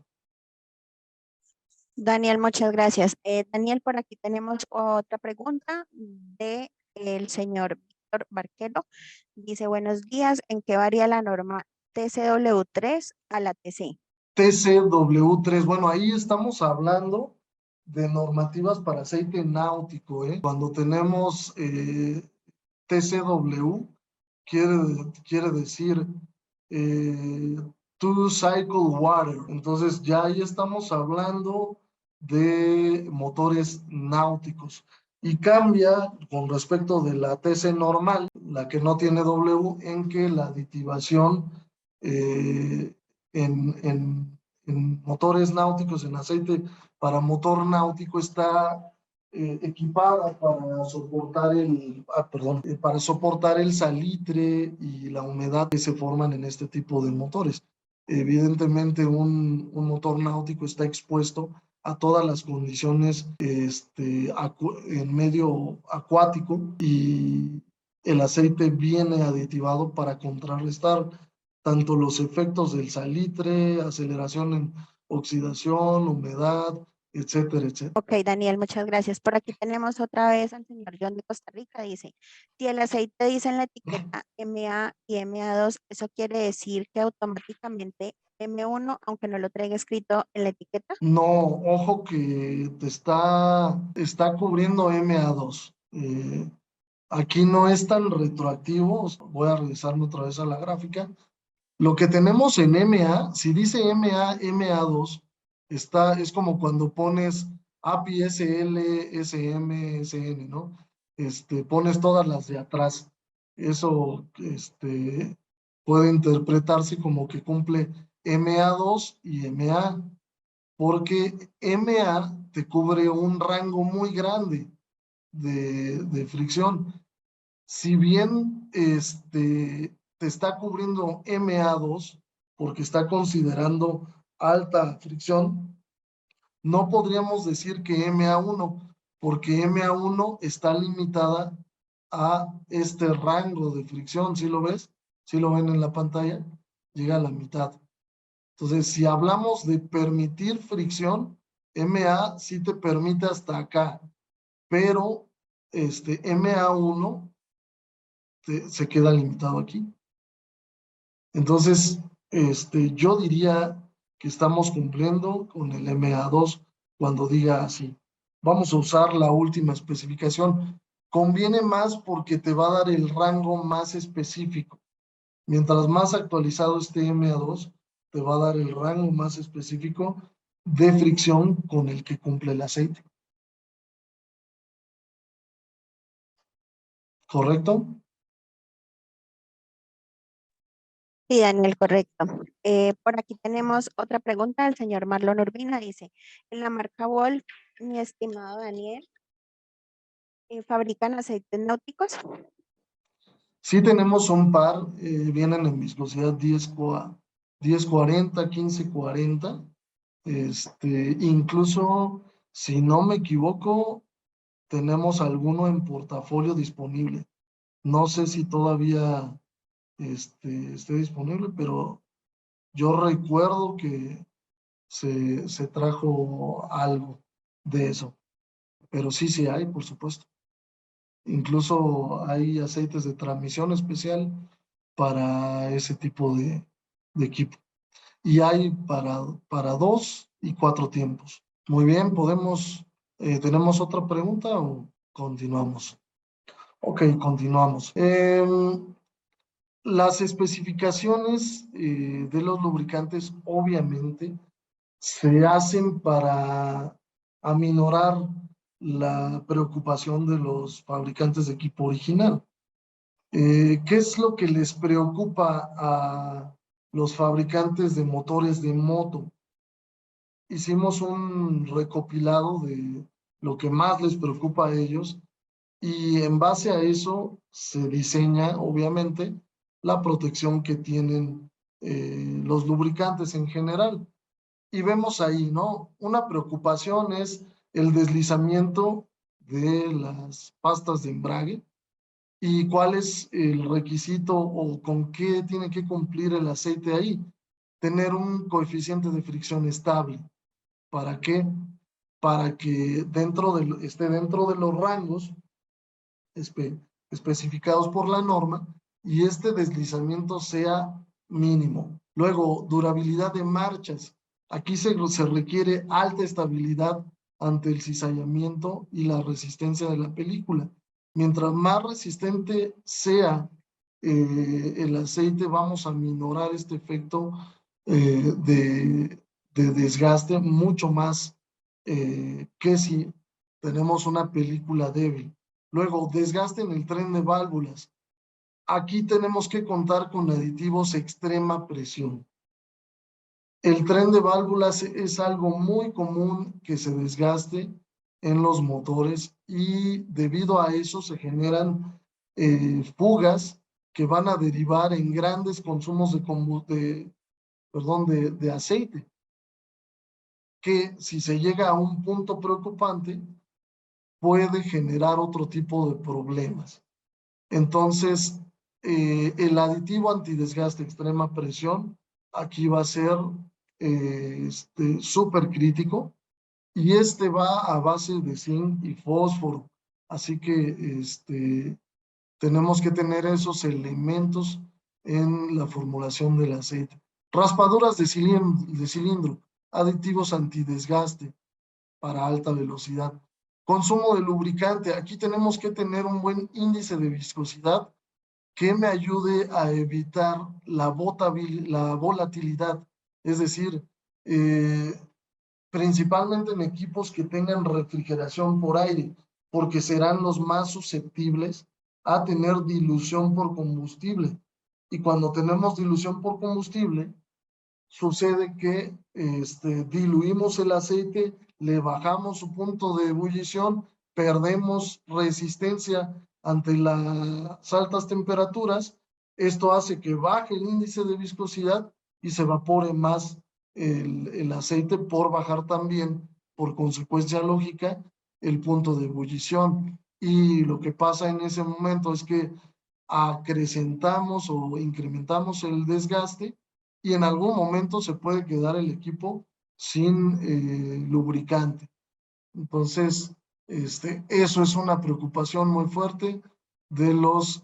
Daniel, muchas gracias. Daniel, por aquí tenemos otra pregunta de el señor Víctor Barquero. Dice, buenos días, ¿en qué varía la norma TCW3 a la TC? TCW3, bueno, ahí estamos hablando de normativas para aceite náutico, ¿eh? Cuando tenemos TCW, quiere decir two cycle water. Entonces ya ahí estamos hablando de motores náuticos. Y cambia con respecto de la TC normal, la que no tiene W, en que la aditivación eh, en motores náuticos, en aceite para motor náutico, está equipada para soportar para soportar el salitre y la humedad que se forman en este tipo de motores. Evidentemente, un motor náutico está expuesto a todas las condiciones en medio acuático, y el aceite viene aditivado para contrarrestar tanto los efectos del salitre, aceleración en oxidación, humedad, etcétera, etcétera. Ok, Daniel, muchas gracias. Por aquí tenemos otra vez al señor John de Costa Rica. Dice, si el aceite dice en la etiqueta MA y MA2, eso quiere decir que automáticamente M1, aunque no lo traiga escrito en la etiqueta. No, ojo que te está cubriendo MA2. Aquí no es tan retroactivo. Voy a regresarme otra vez a la gráfica. Lo que tenemos en MA, si dice MA, MA2, es como cuando pones API, SL, SM, SN, ¿no? Pones todas las de atrás. Eso, puede interpretarse como que cumple MA2 y MA, porque MA te cubre un rango muy grande de fricción. Si bien te está cubriendo MA2 porque está considerando alta fricción, no podríamos decir que MA1 porque MA1 está limitada a este rango de fricción. ¿Sí lo ves? ¿Sí lo ven en la pantalla? Llega a la mitad. Entonces, si hablamos de permitir fricción, MA sí te permite hasta acá, pero MA1 se queda limitado aquí. Entonces, yo diría que estamos cumpliendo con el MA2 cuando diga así. Vamos a usar la última especificación. Conviene más porque te va a dar el rango más específico. Mientras más actualizado esté MA2, te va a dar el rango más específico de fricción con el que cumple el aceite. ¿Correcto? Sí, Daniel, correcto. Por aquí tenemos otra pregunta del señor Marlon Urbina. Dice, en la marca Wolf, mi estimado Daniel, ¿fabrican aceites náuticos? Sí tenemos un par, vienen en viscosidad 1040, 1540. Incluso, si no me equivoco, tenemos alguno en portafolio disponible. No sé si todavía esté disponible, pero yo recuerdo que se trajo algo de eso. Pero sí, sí hay, por supuesto. Incluso hay aceites de transmisión especial para ese tipo de equipo. Y hay para 2 y 4 tiempos. Muy bien, ¿tenemos otra pregunta o continuamos? Ok, continuamos. Las especificaciones de los lubricantes obviamente se hacen para aminorar la preocupación de los fabricantes de equipo original. ¿Qué es lo que les preocupa a los fabricantes de motores de moto? Hicimos un recopilado de lo que más les preocupa a ellos y en base a eso se diseña, obviamente, la protección que tienen los lubricantes en general. Y vemos ahí, ¿no? Una preocupación es el deslizamiento de las pastas de embrague. ¿Y cuál es el requisito o con qué tiene que cumplir el aceite ahí? Tener un coeficiente de fricción estable. ¿Para qué? Para que esté dentro de los rangos especificados por la norma y este deslizamiento sea mínimo. Luego, durabilidad de marchas. Aquí se requiere alta estabilidad ante el cizallamiento y la resistencia de la película. Mientras más resistente sea el aceite, vamos a minorar este efecto de desgaste mucho más que si tenemos una película débil. Luego, desgaste en el tren de válvulas. Aquí tenemos que contar con aditivos extrema presión. El tren de válvulas es algo muy común que se desgaste en los motores y debido a eso se generan fugas que van a derivar en grandes consumos de aceite, que si se llega a un punto preocupante puede generar otro tipo de problemas. Entonces, el aditivo antidesgaste extrema presión aquí va a ser súper crítico, y este va a base de zinc y fósforo. Así que tenemos que tener esos elementos en la formulación del aceite. Raspaduras de cilindro, aditivos antidesgaste para alta velocidad. Consumo de lubricante. Aquí tenemos que tener un buen índice de viscosidad que me ayude a evitar la volatilidad. Es decir, principalmente en equipos que tengan refrigeración por aire, porque serán los más susceptibles a tener dilución por combustible. Y cuando tenemos dilución por combustible, sucede que diluimos el aceite, le bajamos su punto de ebullición, perdemos resistencia ante las altas temperaturas. Esto hace que baje el índice de viscosidad y se evapore más el aceite, por bajar también, por consecuencia lógica, el punto de ebullición. Y lo que pasa en ese momento es que acrecentamos o incrementamos el desgaste, y en algún momento se puede quedar el equipo sin lubricante. Entonces, eso es una preocupación muy fuerte de los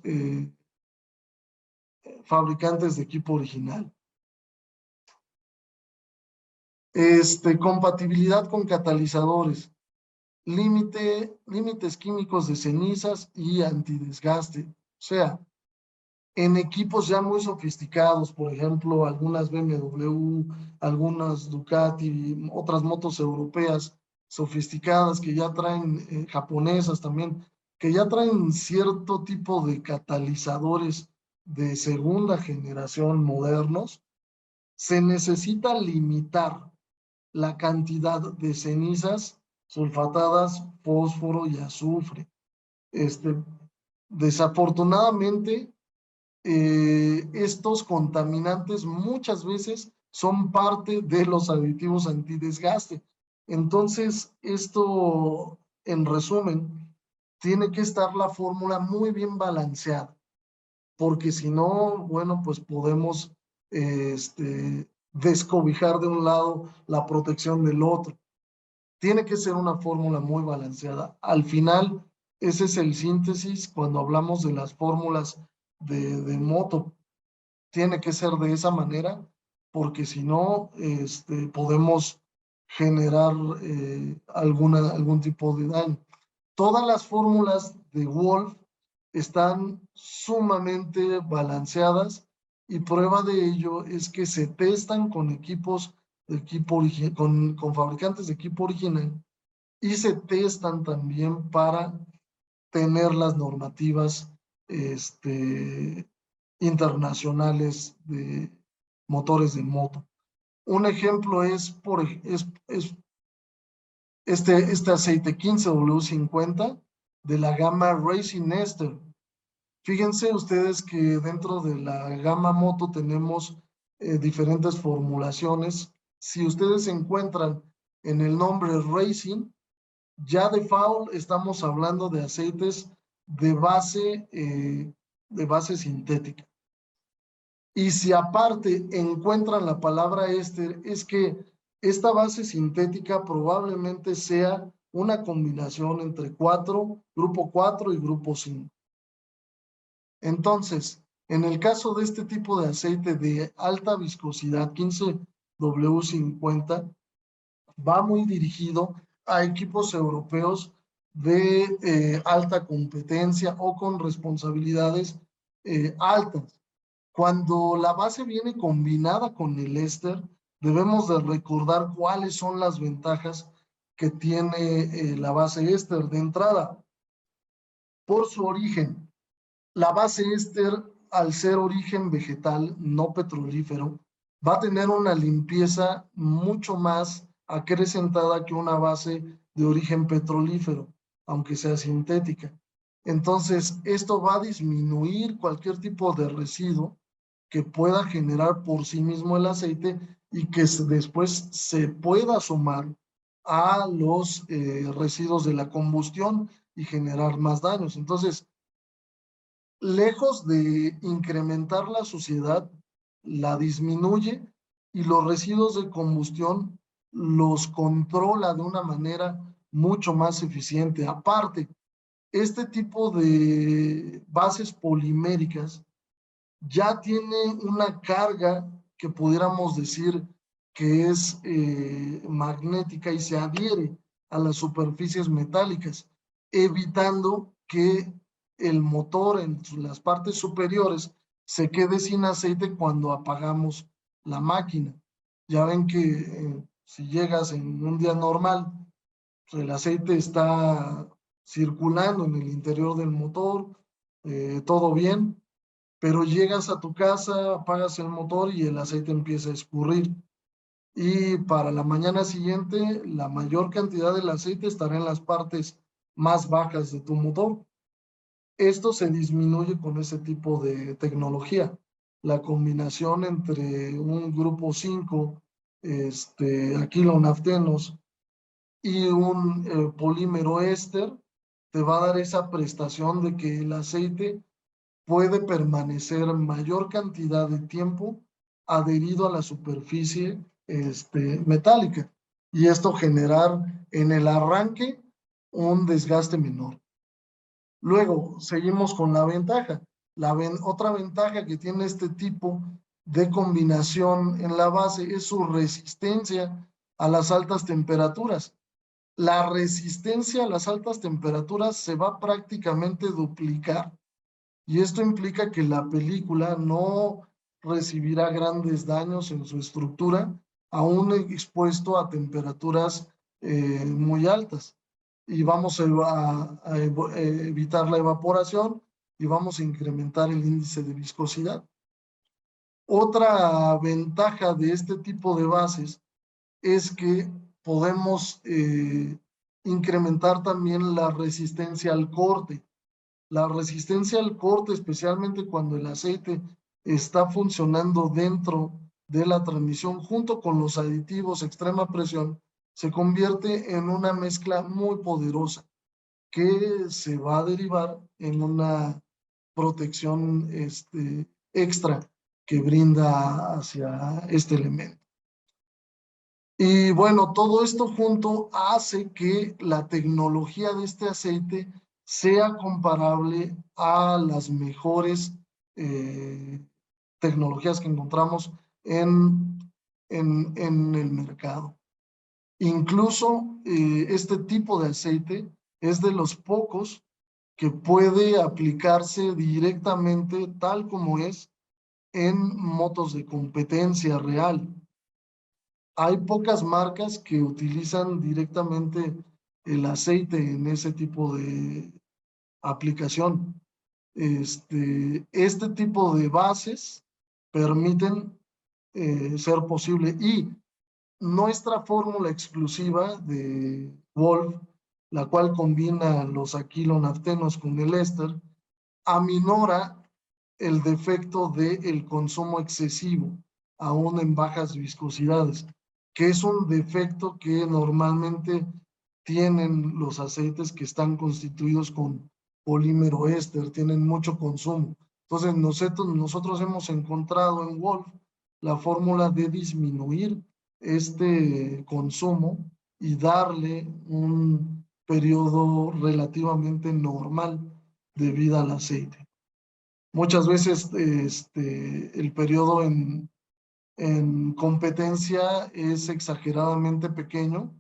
fabricantes de equipo original. Compatibilidad con catalizadores, límites químicos de cenizas y antidesgaste. O sea, en equipos ya muy sofisticados, por ejemplo, algunas BMW, algunas Ducati, otras motos europeas sofisticadas que ya traen, japonesas también, que ya traen cierto tipo de catalizadores de segunda generación modernos, se necesita limitar la cantidad de cenizas sulfatadas, fósforo y azufre. Desafortunadamente, estos contaminantes muchas veces son parte de los aditivos antidesgaste. Entonces, esto, en resumen, tiene que estar la fórmula muy bien balanceada, porque si no, bueno, pues podemos descobijar de un lado la protección del otro. Tiene que ser una fórmula muy balanceada. Al final, ese es el síntesis cuando hablamos de las fórmulas de moto. Tiene que ser de esa manera, porque si no, podemos generar algún tipo de daño. Todas las fórmulas de Wolf están sumamente balanceadas, y prueba de ello es que se testan con con fabricantes de equipo original, y se testan también para tener las normativas internacionales de motores de moto. Un ejemplo es, este aceite 15W50 de la gama Racing Ester. Fíjense ustedes que dentro de la gama moto tenemos diferentes formulaciones. Si ustedes encuentran en el nombre Racing, ya de default estamos hablando de aceites de base sintética. Y si aparte encuentran la palabra éster, es que esta base sintética probablemente sea una combinación entre grupo 4 y grupo 5. Entonces, en el caso de este tipo de aceite de alta viscosidad, 15W50, va muy dirigido a equipos europeos de alta competencia o con responsabilidades altas. Cuando la base viene combinada con el éster, debemos de recordar cuáles son las ventajas que tiene la base éster de entrada. Por su origen, la base éster, al ser origen vegetal no petrolífero, va a tener una limpieza mucho más acrecentada que una base de origen petrolífero, aunque sea sintética. Entonces, esto va a disminuir cualquier tipo de residuo que pueda generar por sí mismo el aceite, y que después se pueda sumar a los residuos de la combustión y generar más daños. Entonces, lejos de incrementar la suciedad, la disminuye y los residuos de combustión los controla de una manera mucho más eficiente. Aparte, este tipo de bases poliméricas ya tiene una carga que pudiéramos decir que es magnética y se adhiere a las superficies metálicas, evitando que el motor en las partes superiores se quede sin aceite cuando apagamos la máquina. Ya ven que si llegas en un día normal, pues el aceite está circulando en el interior del motor, todo bien, pero llegas a tu casa, apagas el motor y el aceite empieza a escurrir. Y para la mañana siguiente, la mayor cantidad del aceite estará en las partes más bajas de tu motor. Esto se disminuye con ese tipo de tecnología. La combinación entre un grupo 5, aquilonaftenos, y un polímero éster, te va a dar esa prestación de que el aceite puede permanecer mayor cantidad de tiempo adherido a la superficie metálica y esto generar en el arranque un desgaste menor. Luego, seguimos con la ventaja. Otra ventaja que tiene este tipo de combinación en la base es su resistencia a las altas temperaturas. La resistencia a las altas temperaturas se va prácticamente a duplicar y esto implica que la película no recibirá grandes daños en su estructura, aún expuesto a temperaturas muy altas. Y vamos a evitar la evaporación y vamos a incrementar el índice de viscosidad. Otra ventaja de este tipo de bases es que podemos incrementar también la resistencia al corte. La resistencia al corte, especialmente cuando el aceite está funcionando dentro de la transmisión junto con los aditivos a extrema presión, se convierte en una mezcla muy poderosa que se va a derivar en una protección extra que brinda hacia este elemento. Y bueno, todo esto junto hace que la tecnología de este aceite sea comparable a las mejores tecnologías que encontramos en el mercado. Incluso este tipo de aceite es de los pocos que puede aplicarse directamente tal como es en motos de competencia real. Hay pocas marcas que utilizan directamente el aceite en ese tipo de aplicación. Este tipo de bases permiten ser posible y nuestra fórmula exclusiva de Wolf, la cual combina los aquilonaftenos con el éster, aminora el defecto del consumo excesivo, aún en bajas viscosidades, que es un defecto que normalmente tienen los aceites que están constituidos con polímero éster, tienen mucho consumo. Entonces nosotros hemos encontrado en Wolf la fórmula de disminuir este consumo y darle un periodo relativamente normal de vida al aceite. Muchas veces el periodo en competencia es exageradamente pequeño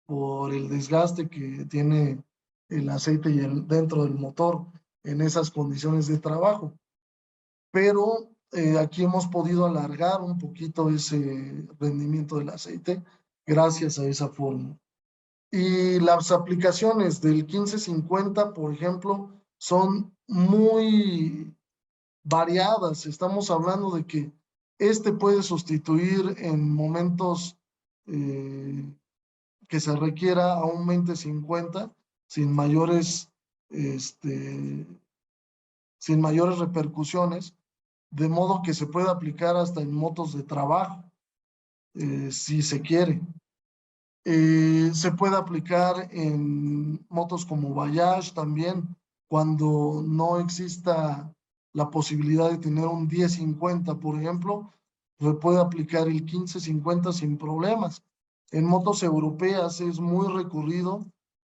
por el desgaste que tiene el aceite y dentro del motor en esas condiciones de trabajo. Pero aquí hemos podido alargar un poquito ese rendimiento del aceite gracias a esa fórmula. Y las aplicaciones del 1550, por ejemplo, son muy variadas. Estamos hablando de que este puede sustituir en momentos que se requiera a un 2050 sin mayores, sin mayores repercusiones, de modo que se puede aplicar hasta en motos de trabajo, si se quiere. Se puede aplicar en motos como Voyage también, cuando no exista la posibilidad de tener un 10-50, por ejemplo, se puede aplicar el 15-50 sin problemas. En motos europeas es muy recurrido,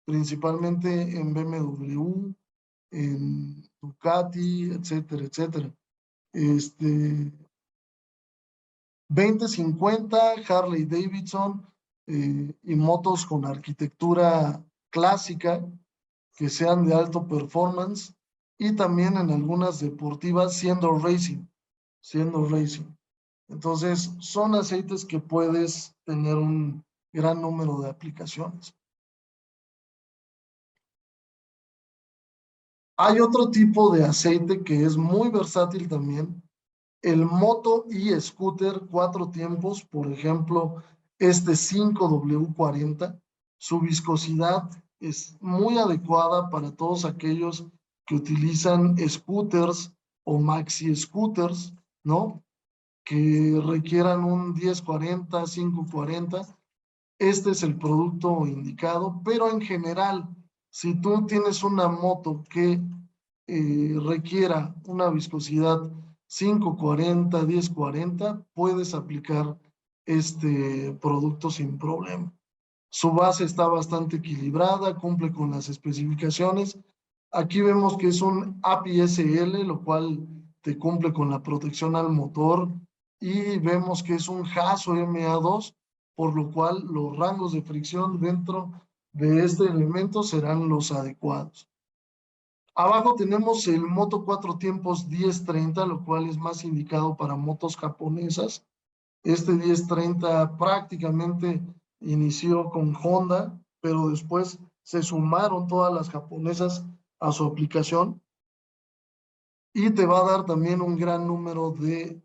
principalmente en BMW, en Ducati, etcétera, etcétera. 20-50, Harley Davidson, y motos con arquitectura clásica que sean de alto performance, y también en algunas deportivas siendo racing. Entonces, son aceites que puedes tener un gran número de aplicaciones. Hay otro tipo de aceite que es muy versátil también, el moto y scooter 4 tiempos, por ejemplo, este 5W40, su viscosidad es muy adecuada para todos aquellos que utilizan scooters o maxi scooters, ¿no? Que requieran un 1040, 540. Este es el producto indicado, pero en general, si tú tienes una moto que requiera una viscosidad 540, 1040, puedes aplicar este producto sin problema. Su base está bastante equilibrada, cumple con las especificaciones. Aquí vemos que es un API-SL, lo cual te cumple con la protección al motor, y vemos que es un JASO MA2, por lo cual los rangos de fricción dentro de este elemento serán los adecuados. Abajo tenemos el Moto 4 tiempos 1030, lo cual es más indicado para motos japonesas. Este 1030 prácticamente inició con Honda, pero después se sumaron todas las japonesas a su aplicación, y te va a dar también un gran número de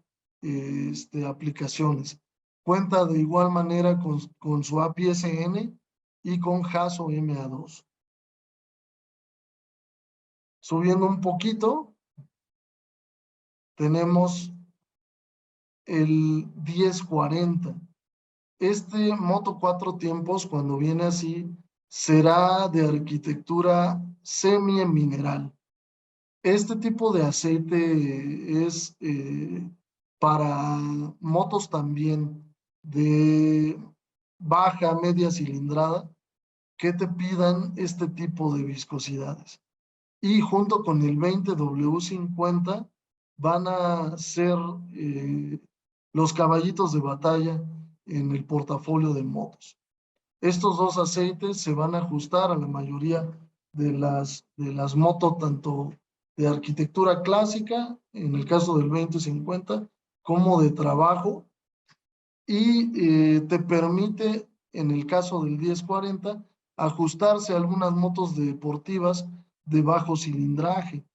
aplicaciones. Cuenta de igual manera con su API-SN y con JASO MA2. Subiendo un poquito, tenemos el 1040. Este Moto 4 tiempos, cuando viene así, será de arquitectura semi-mineral. Este tipo de aceite es para motos también de baja, media cilindrada, que te pidan este tipo de viscosidades. Y junto con el 20W50 van a ser los caballitos de batalla en el portafolio de motos. Estos dos aceites se van a ajustar a la mayoría de las motos, tanto de arquitectura clásica, en el caso del 2050, como de trabajo, y te permite, en el caso del 1040, ajustarse a algunas motos deportivas de bajo cilindraje.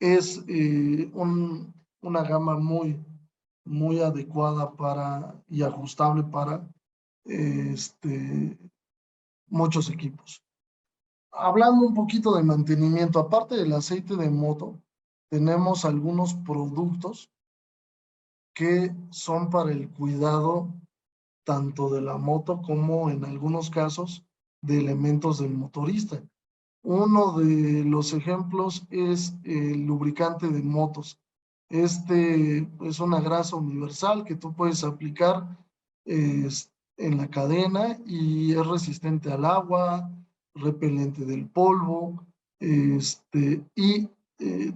Es una gama muy adecuada y ajustable para muchos equipos. Hablando un poquito de mantenimiento, aparte del aceite de moto, tenemos algunos productos que son para el cuidado tanto de la moto como en algunos casos de elementos del motorista. Uno de los ejemplos es el lubricante de motos. Este es una grasa universal que tú puedes aplicar en la cadena, y es resistente al agua, repelente del polvo, y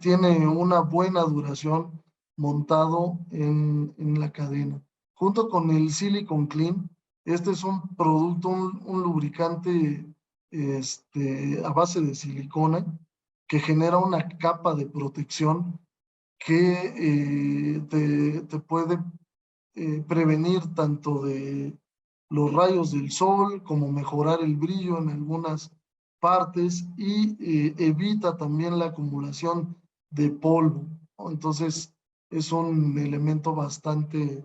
tiene una buena duración montado en la cadena. Junto con el Silicon Clean, este es un producto, un lubricante a base de silicona, que genera una capa de protección que te puede prevenir tanto de los rayos del sol, como mejorar el brillo en algunas partes, y evita también la acumulación de polvo, ¿no? Entonces es un elemento bastante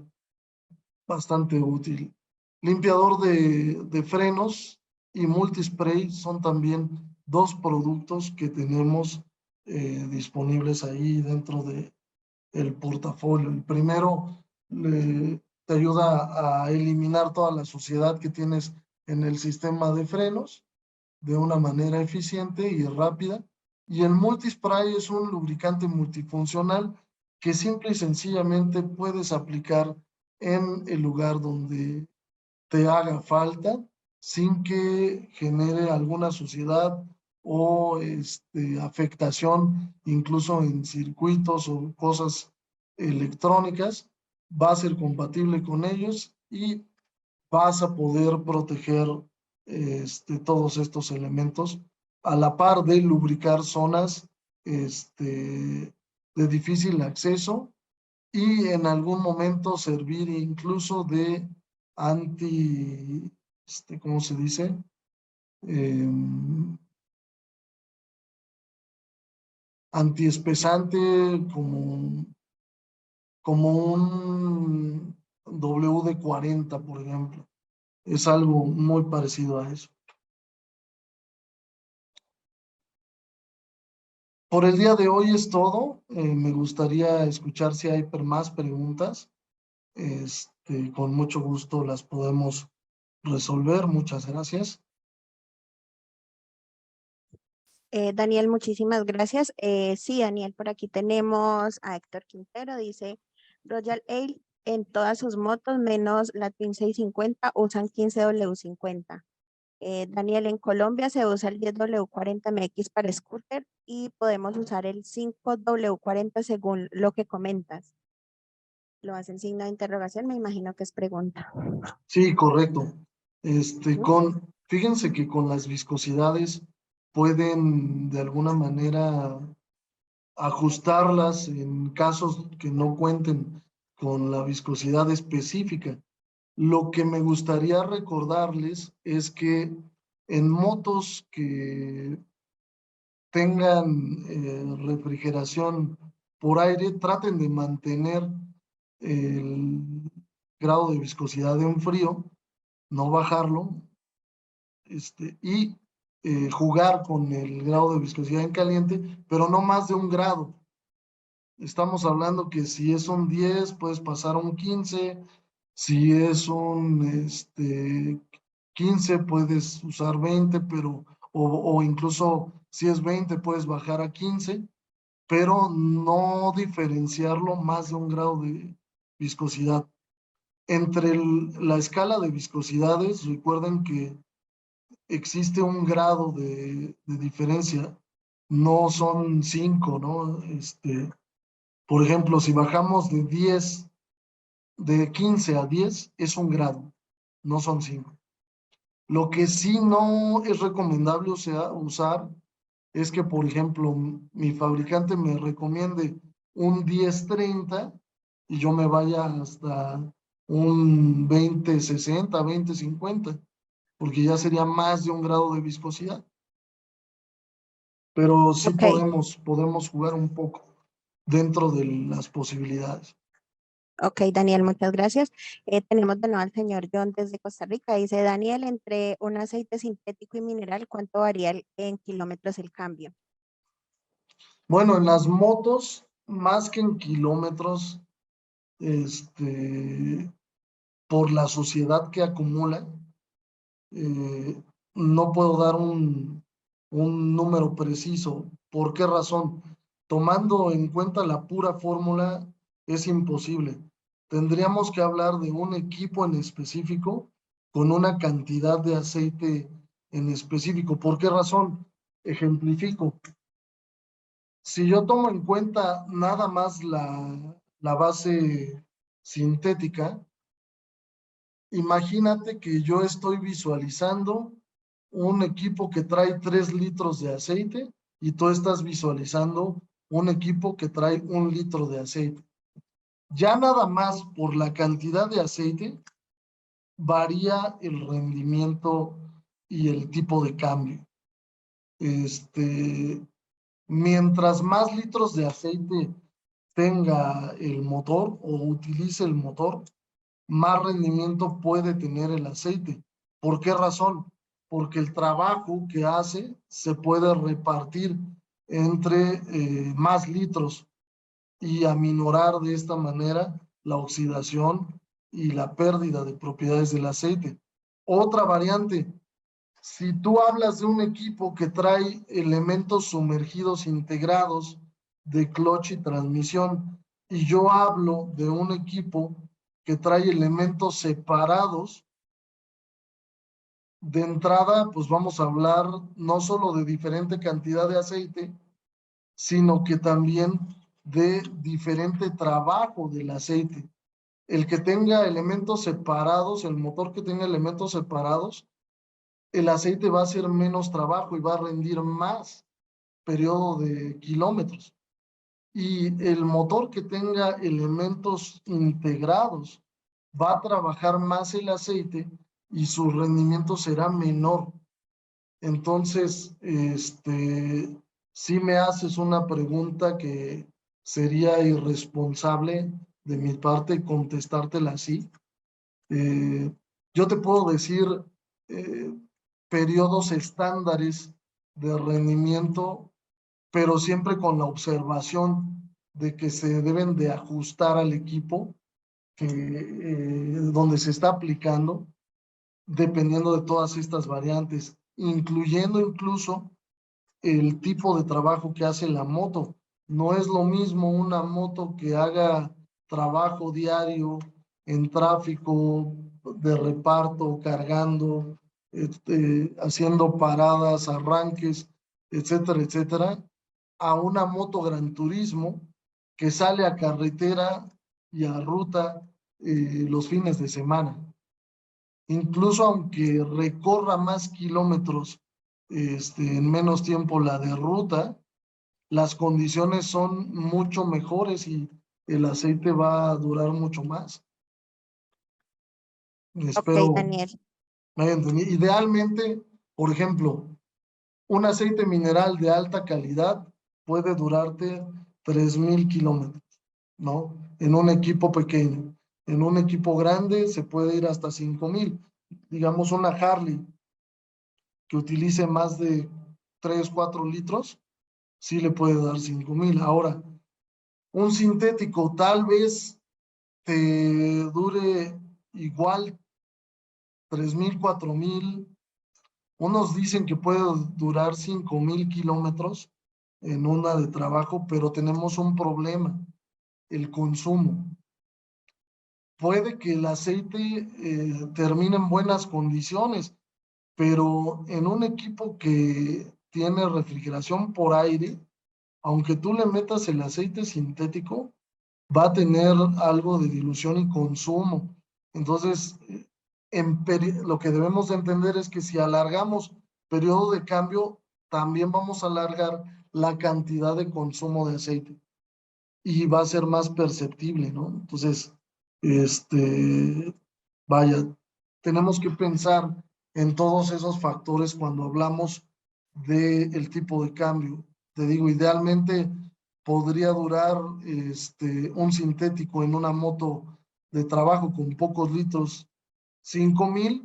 útil. Limpiador de frenos y multispray son también dos productos que tenemos disponibles ahí dentro del portafolio. El primero te ayuda a eliminar toda la suciedad que tienes en el sistema de frenos de una manera eficiente y rápida, Y el Multispray es un lubricante multifuncional que simple y sencillamente puedes aplicar en el lugar donde te haga falta sin que genere alguna suciedad o afectación incluso en circuitos o cosas electrónicas. Va a ser compatible con ellos y vas a poder proteger todos estos elementos a la par de lubricar zonas de difícil acceso y en algún momento servir incluso de anti, ¿cómo se dice? Antiespesante como un WD-40, por ejemplo. Es algo muy parecido a eso. Por el día de hoy es todo. Me gustaría escuchar si hay más preguntas. Con mucho gusto las podemos resolver. Muchas gracias. Daniel, muchísimas gracias. Sí, Daniel, por aquí tenemos a Héctor Quintero, dice Royal Ale en todas sus motos, menos la Twin 650, usan 15W50. Daniel, en Colombia se usa el 10W40MX para scooter y podemos usar el 5W40 según lo que comentas. Lo hacen signo de interrogación, me imagino que es pregunta. Sí, correcto. Ujú. Fíjense que con las viscosidades pueden de alguna manera ajustarlas en casos que no cuenten con la viscosidad específica. Lo que me gustaría recordarles es que en motos que tengan refrigeración por aire, traten de mantener el grado de viscosidad en frío, no bajarlo, y jugar con el grado de viscosidad en caliente, pero no más de 1 grado. Estamos hablando que si es un 10, puedes pasar a un 15. Si es un 15, puedes usar 20, pero, o incluso si es 20, puedes bajar a 15, pero no diferenciarlo más de 1 grado de viscosidad. Entre la escala de viscosidades, recuerden que existe 1 grado de diferencia, no son 5, ¿no? Por ejemplo, si bajamos de 15 a 10, es 1 grado, no son 5. Lo que sí no es recomendable usar es que, por ejemplo, mi fabricante me recomiende un 10-30 y yo me vaya hasta un 20-60, 20-50, porque ya sería más de 1 grado de viscosidad. Pero sí Ok, podemos jugar un poco dentro de las posibilidades. ok, Daniel, muchas gracias. Tenemos de nuevo al señor John desde Costa Rica. Dice, Daniel, entre un aceite sintético y mineral, ¿cuánto varía en kilómetros el cambio? Bueno, en las motos, más que en kilómetros, este, por la suciedad que acumula, no puedo dar un número preciso. ¿Por qué razón? Tomando en cuenta la pura fórmula, es imposible. Tendríamos que hablar de un equipo en específico con una cantidad de aceite en específico. ¿Por qué razón? Ejemplifico. Si yo tomo en cuenta nada más la base sintética, imagínate que yo estoy visualizando un equipo que trae 3 litros de aceite y tú estás visualizando un equipo que trae 1 litro de aceite. Ya nada más por la cantidad de aceite varía el rendimiento y el tipo de cambio. Mientras más litros de aceite tenga el motor o utilice el motor, más rendimiento puede tener el aceite. ¿Por qué razón? Porque el trabajo que hace se puede repartir entre más litros y aminorar de esta manera la oxidación y la pérdida de propiedades del aceite. Otra variante, Si tú hablas de un equipo que trae elementos sumergidos integrados de clutch y transmisión, y yo hablo de un equipo que trae elementos separados, de entrada, pues vamos a hablar no solo de diferente cantidad de aceite, sino que también de diferente trabajo del aceite. El que tenga elementos separados, el motor que tenga elementos separados, el aceite va a hacer menos trabajo y va a rendir más periodo de kilómetros. Y el motor que tenga elementos integrados va a trabajar más el aceite y su rendimiento será menor. Entonces, si me haces una pregunta que sería irresponsable de mi parte contestártela así. Eh, yo te puedo decir eh, periodos estándares de rendimiento, pero siempre con la observación de que se deben de ajustar al equipo donde se está aplicando, dependiendo de todas estas variantes, incluyendo incluso el tipo de trabajo que hace la moto. No es lo mismo una moto que haga trabajo diario en tráfico de reparto, cargando, haciendo paradas, arranques, etcétera, etcétera, a una moto Gran Turismo que sale a carretera y a ruta los fines de semana. Incluso aunque recorra más kilómetros en menos tiempo la de ruta, las condiciones son mucho mejores y el aceite va a durar mucho más. Ok, Espero Daniel. me hayan entendido. Idealmente, por ejemplo, un aceite mineral de alta calidad puede durarte 3,000 kilómetros, ¿no? En un equipo pequeño. En un equipo grande se puede ir hasta 5,000. Digamos una Harley que utilice más de 3, 4 litros, sí le puede dar 5,000. Ahora, un sintético tal vez te dure igual 3,000, 4,000. Unos dicen que puede durar 5,000 kilómetros en una de trabajo, pero tenemos un problema, el consumo. Puede que el aceite termine en buenas condiciones, pero en un equipo que tiene refrigeración por aire, aunque tú le metas el aceite sintético, va a tener algo de dilución y consumo. Entonces, lo que debemos de entender es que si alargamos periodo de cambio, también vamos a alargar la cantidad de consumo de aceite y va a ser más perceptible, ¿no? Entonces, vaya, tenemos que pensar en todos esos factores cuando hablamos del tipo de cambio. Te digo, idealmente podría durar un sintético en una moto de trabajo con pocos litros, 5,000,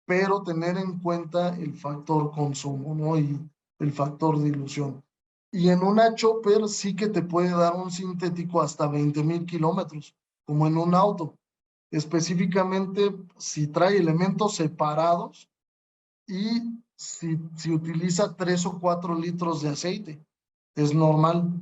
pero tener en cuenta el factor consumo, ¿no? Y el factor dilución. Y en una chopper sí que te puede dar un sintético hasta 20,000 kilómetros, como en un auto. Específicamente si trae elementos separados y si utiliza 3 o 4 litros de aceite. Es normal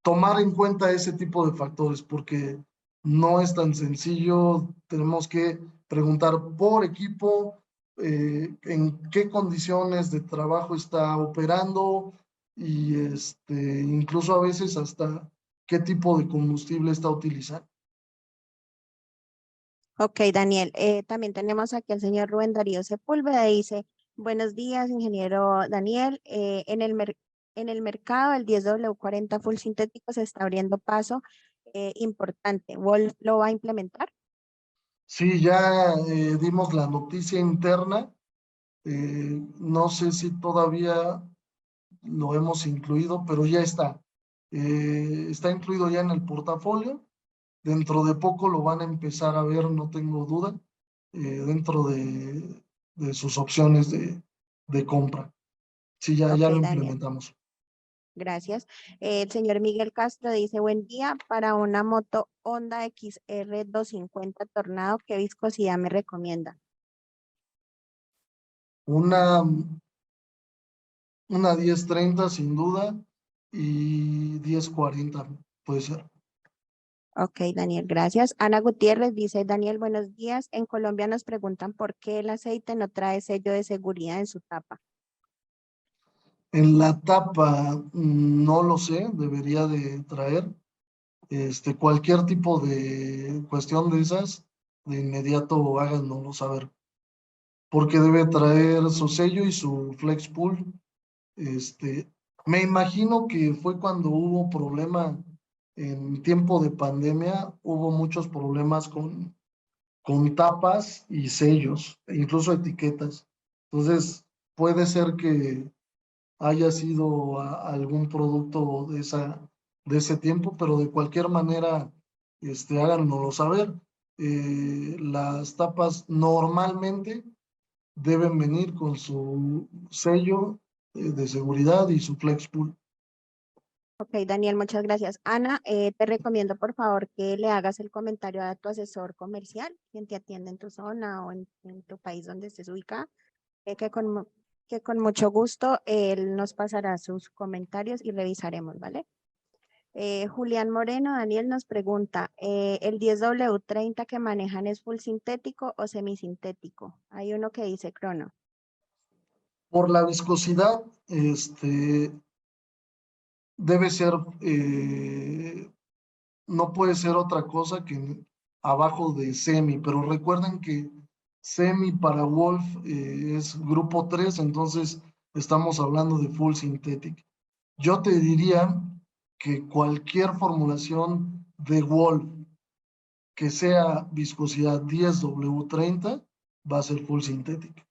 tomar en cuenta ese tipo de factores porque no es tan sencillo. Tenemos que preguntar por equipo, en qué condiciones de trabajo está operando y incluso a veces hasta qué tipo de combustible está utilizando. Ok, Daniel. También tenemos aquí al señor Rubén Darío Sepúlveda. Dice, buenos días, ingeniero Daniel. En el mercado, el 10W40 full sintético se está abriendo paso importante. ¿Wolf lo va a implementar? Sí, ya dimos la noticia interna. No sé si todavía lo hemos incluido, pero ya está. Está incluido ya en el portafolio. Dentro de poco lo van a empezar a ver, no tengo duda, dentro de sus opciones de compra. Sí, ya Ok, lo Daniel. implementamos. Gracias. El señor Miguel Castro dice, buen día, para una moto Honda XR 250 Tornado, ¿qué viscosidad me recomienda? Una, una 10:30 sin duda y 10:40 puede ser. Ok, Daniel, gracias. Ana Gutiérrez dice, Daniel, buenos días. En Colombia nos preguntan por qué el aceite no trae sello de seguridad en su tapa. En la tapa, no lo sé, debería de traer. Cualquier tipo de cuestión de esas, de inmediato háganoslo saber, porque debe traer su sello y su flex pool. Me imagino que fue cuando hubo problema en tiempo de pandemia, hubo muchos problemas con tapas y sellos, e incluso etiquetas. Entonces, puede ser que haya sido algún producto de ese tiempo, pero de cualquier manera, háganoslo saber. Las tapas normalmente deben venir con su sello de seguridad y su flex pool. Ok, Daniel, muchas gracias. Ana, te recomiendo por favor que le hagas el comentario a tu asesor comercial, quien te atiende en tu zona o en tu país donde estés ubicada, que con mucho gusto él nos pasará sus comentarios y revisaremos, ¿vale? Julián Moreno, Daniel nos pregunta, ¿el 10W30 que manejan es full sintético o semisintético? Hay uno que dice crono. Por la viscosidad, debe ser, no puede ser otra cosa que abajo de semi, pero recuerden que semi para Wolf es grupo 3, entonces estamos hablando de full synthetic. Yo te diría que cualquier formulación de Wolf que sea viscosidad 10W30 va a ser full synthetic.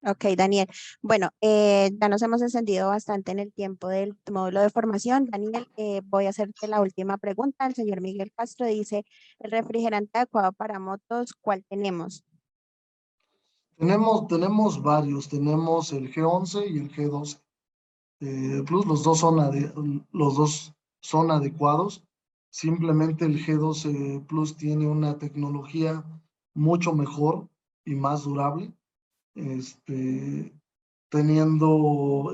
Ok, Daniel. Bueno, ya nos hemos encendido bastante en el tiempo del módulo de formación. Daniel, voy a hacerte la última pregunta. El señor Miguel Castro dice, ¿el refrigerante adecuado para motos, cuál tenemos? Tenemos varios, tenemos el G11 y el G12 Plus, los dos son adecuados. Simplemente el G12 Plus tiene una tecnología mucho mejor y más durable, este, teniendo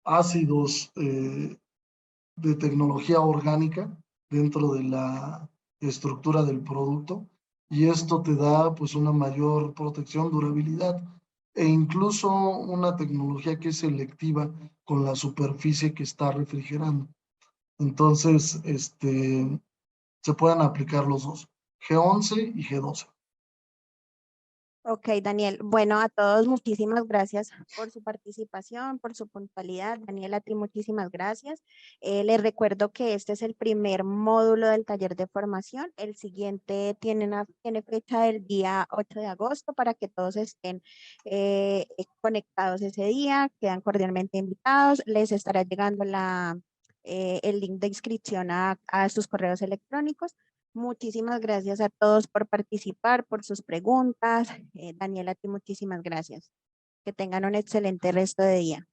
ácidos de tecnología orgánica dentro de la estructura del producto, y esto te da pues una mayor protección, durabilidad e incluso una tecnología que es selectiva con la superficie que está refrigerando. Entonces, se pueden aplicar los dos, G11 y G12. Ok, Daniel. Bueno, a todos muchísimas gracias por su participación, por su puntualidad. Daniel, a ti muchísimas gracias. Les recuerdo que este es el primer módulo del taller de formación. El siguiente tiene fecha del día 8 de agosto para que todos estén conectados ese día. Quedan cordialmente invitados. Les estará llegando el link de inscripción a sus correos electrónicos. Muchísimas gracias a todos por participar, por sus preguntas. Daniela, a ti muchísimas gracias. Que tengan un excelente resto de día.